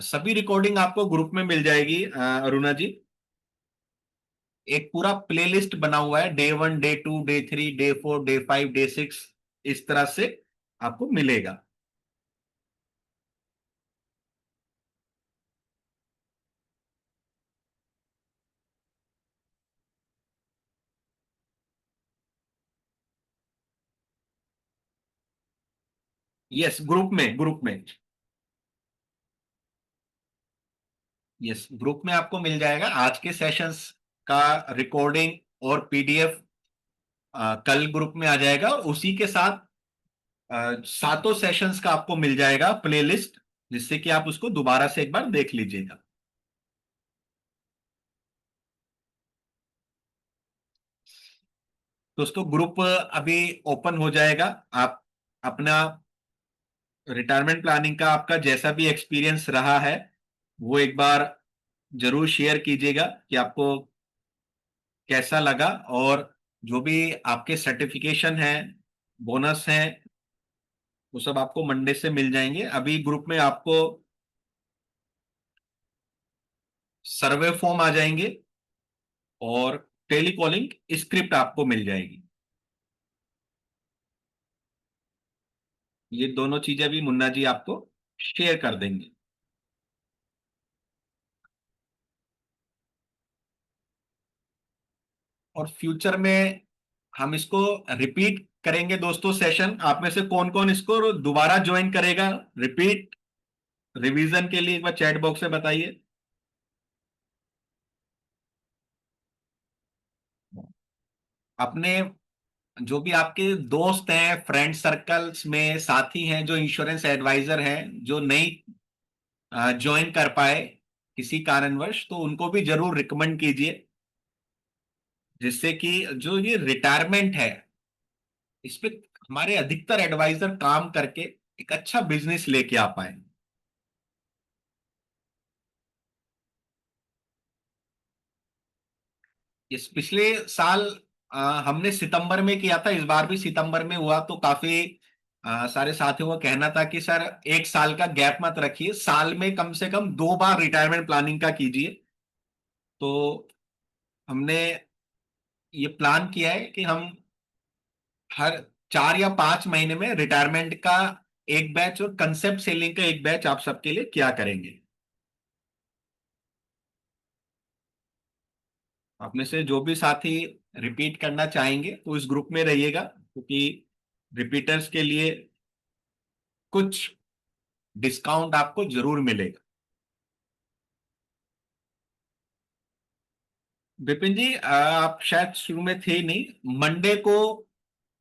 [SPEAKER 1] सभी रिकॉर्डिंग आपको ग्रुप में मिल जाएगी अरुणा जी। एक पूरा प्लेलिस्ट बना हुआ है, day 1, day 2, day 3, day 4, day 5, day 6, इस तरह से आपको मिलेगा। यस, ग्रुप में। यस, ग्रुप में आपको मिल जाएगा आज के सेशंस का रिकॉर्डिंग और पीडीएफ। कल ग्रुप में आ जाएगा, और उसी के साथ सातों सेशंस का आपको मिल जाएगा प्लेलिस्ट, जिससे कि आप उसको दोबारा से एक बार देख लीजिएगा। दोस्तों, ग्रुप अभी ओपन हो जाएगा। आप अपना रिटायरमेंट प्लानिंग का आपका जैसा भी एक्सपीरियंस रहा है वो एक बार जरूर शेयर कीजिएगा कि आपको कैसा लगा। और जो भी आपके सर्टिफिकेशन है, बोनस है, वो सब आपको मंडे से मिल जाएंगे। अभी ग्रुप में आपको सर्वे फॉर्म आ जाएंगे और टेलीकॉलिंग स्क्रिप्ट आपको मिल जाएगी। ये दोनों चीजें भी मुन्ना जी आपको शेयर कर देंगे। और फ्यूचर में हम इसको रिपीट करेंगे दोस्तों सेशन। आप में से कौन कौन इसको दोबारा ज्वाइन करेगा, रिपीट रिवीजन के लिए, एक बार चैट बॉक्स में बताइए। अपने जो भी आपके दोस्त हैं, फ्रेंड सर्कल्स में साथी हैं जो इंश्योरेंस एडवाइजर हैं, जो नहीं ज्वाइन कर पाए किसी कारणवश, तो उनको भी जरूर रिकमेंड कीजिए, जिससे कि जो ये रिटायरमेंट है इस पे हमारे अधिकतर एडवाइजर काम करके एक अच्छा बिजनेस लेके आ पाए। इस पिछले साल हमने सितंबर में किया था, इस बार भी सितंबर में हुआ, तो काफी सारे साथियों का कहना था कि सर एक साल का गैप मत रखिए, साल में कम से कम 2 बार रिटायरमेंट प्लानिंग का कीजिए। तो हमने ये प्लान किया है कि हम हर 4 या 5 महीने में रिटायरमेंट का एक बैच और कंसेप्ट सेलिंग का एक बैच आप सबके लिए क्या करेंगे। आप में से जो भी साथी रिपीट करना चाहेंगे तो इस ग्रुप में रहिएगा, क्योंकि रिपीटर्स के लिए कुछ डिस्काउंट आपको जरूर मिलेगा। विपिन जी, आप शायद शुरू में थे नहीं। मंडे को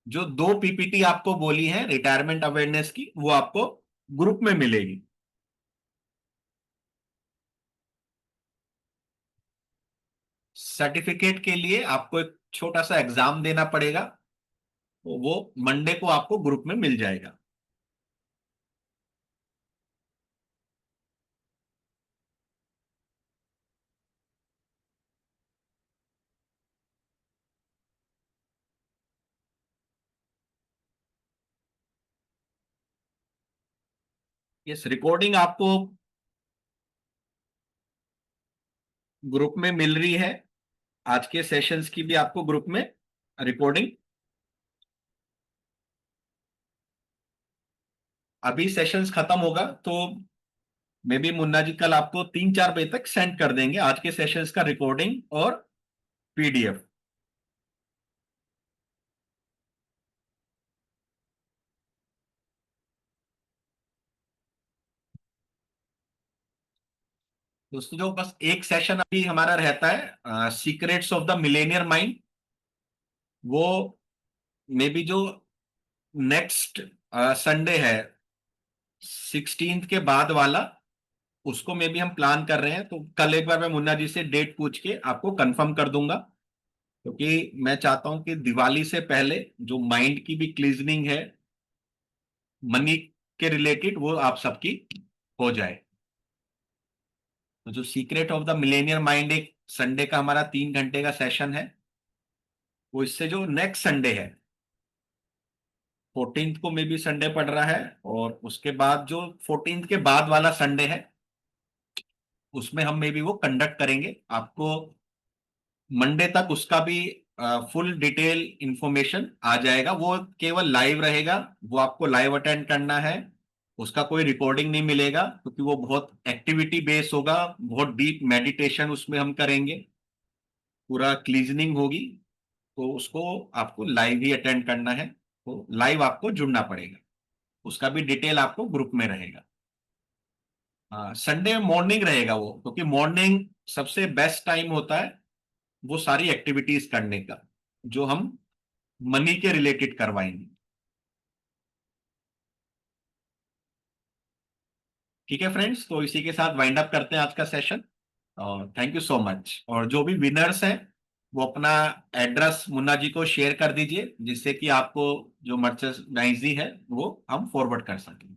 [SPEAKER 1] जो 2 पीपीटी आपको बोली है रिटायरमेंट अवेयरनेस की, वो आपको ग्रुप में मिलेगी। सर्टिफिकेट के लिए आपको एक छोटा सा एग्जाम देना पड़ेगा, तो वो मंडे को आपको ग्रुप में मिल जाएगा। इस रिकॉर्डिंग आपको ग्रुप में मिल रही है, आज के सेशंस की भी आपको ग्रुप में रिकॉर्डिंग। अभी सेशंस खत्म होगा तो मे बी मुन्ना जी कल आपको 3-4 बजे तक सेंड कर देंगे आज के सेशंस का रिकॉर्डिंग और पीडीएफ। दोस्तों जो बस एक सेशन अभी हमारा रहता है, secrets of the Millionaire mind, वो मे बी जो नेक्स्ट संडे है 16th के बाद वाला, उसको मे बी हम प्लान कर रहे हैं। तो कल एक बार मैं मुन्ना जी से डेट पूछ के आपको कंफर्म कर दूंगा, क्योंकि मैं चाहता हूं कि दिवाली से पहले जो माइंड की भी क्लीजनिंग है मनी के रिलेटेड, वो आप सबकी हो जाए। तो जो secret of the Millionaire mind एक संडे का हमारा 3 घंटे का सेशन है, वो इससे जो नेक्स्ट संडे है 14th को मे बी संडे पड़ रहा है, और उसके बाद जो 14th के बाद वाला संडे है उसमें हम मे बी वो कंडक्ट करेंगे। आपको मंडे तक उसका भी फुल डिटेल इंफॉर्मेशन आ जाएगा। वो केवल लाइव रहेगा, वो आपको लाइव अटेंड करना है, उसका कोई रिकॉर्डिंग नहीं मिलेगा, क्योंकि वो बहुत एक्टिविटी बेस होगा, बहुत डीप मेडिटेशन उसमें हम करेंगे, पूरा क्लीजनिंग होगी। तो उसको आपको लाइव ही अटेंड करना है, तो लाइव आपको जुड़ना पड़ेगा। उसका भी डिटेल आपको ग्रुप में रहेगा। हाँ, संडे मॉर्निंग रहेगा वो, क्योंकि मॉर्निंग सबसे बेस्ट टाइम होता है वो सारी एक्टिविटीज करने का, जो हम मनी के रिलेटेड करवाएंगे। ठीक है फ्रेंड्स, तो इसी के साथ वाइंड अप करते हैं आज का सेशन, और थैंक यू सो मच। और जो भी विनर्स हैं वो अपना एड्रेस मुन्ना जी को शेयर कर दीजिए, जिससे कि आपको जो मर्चेंडाइज है वो हम फॉरवर्ड कर सकें।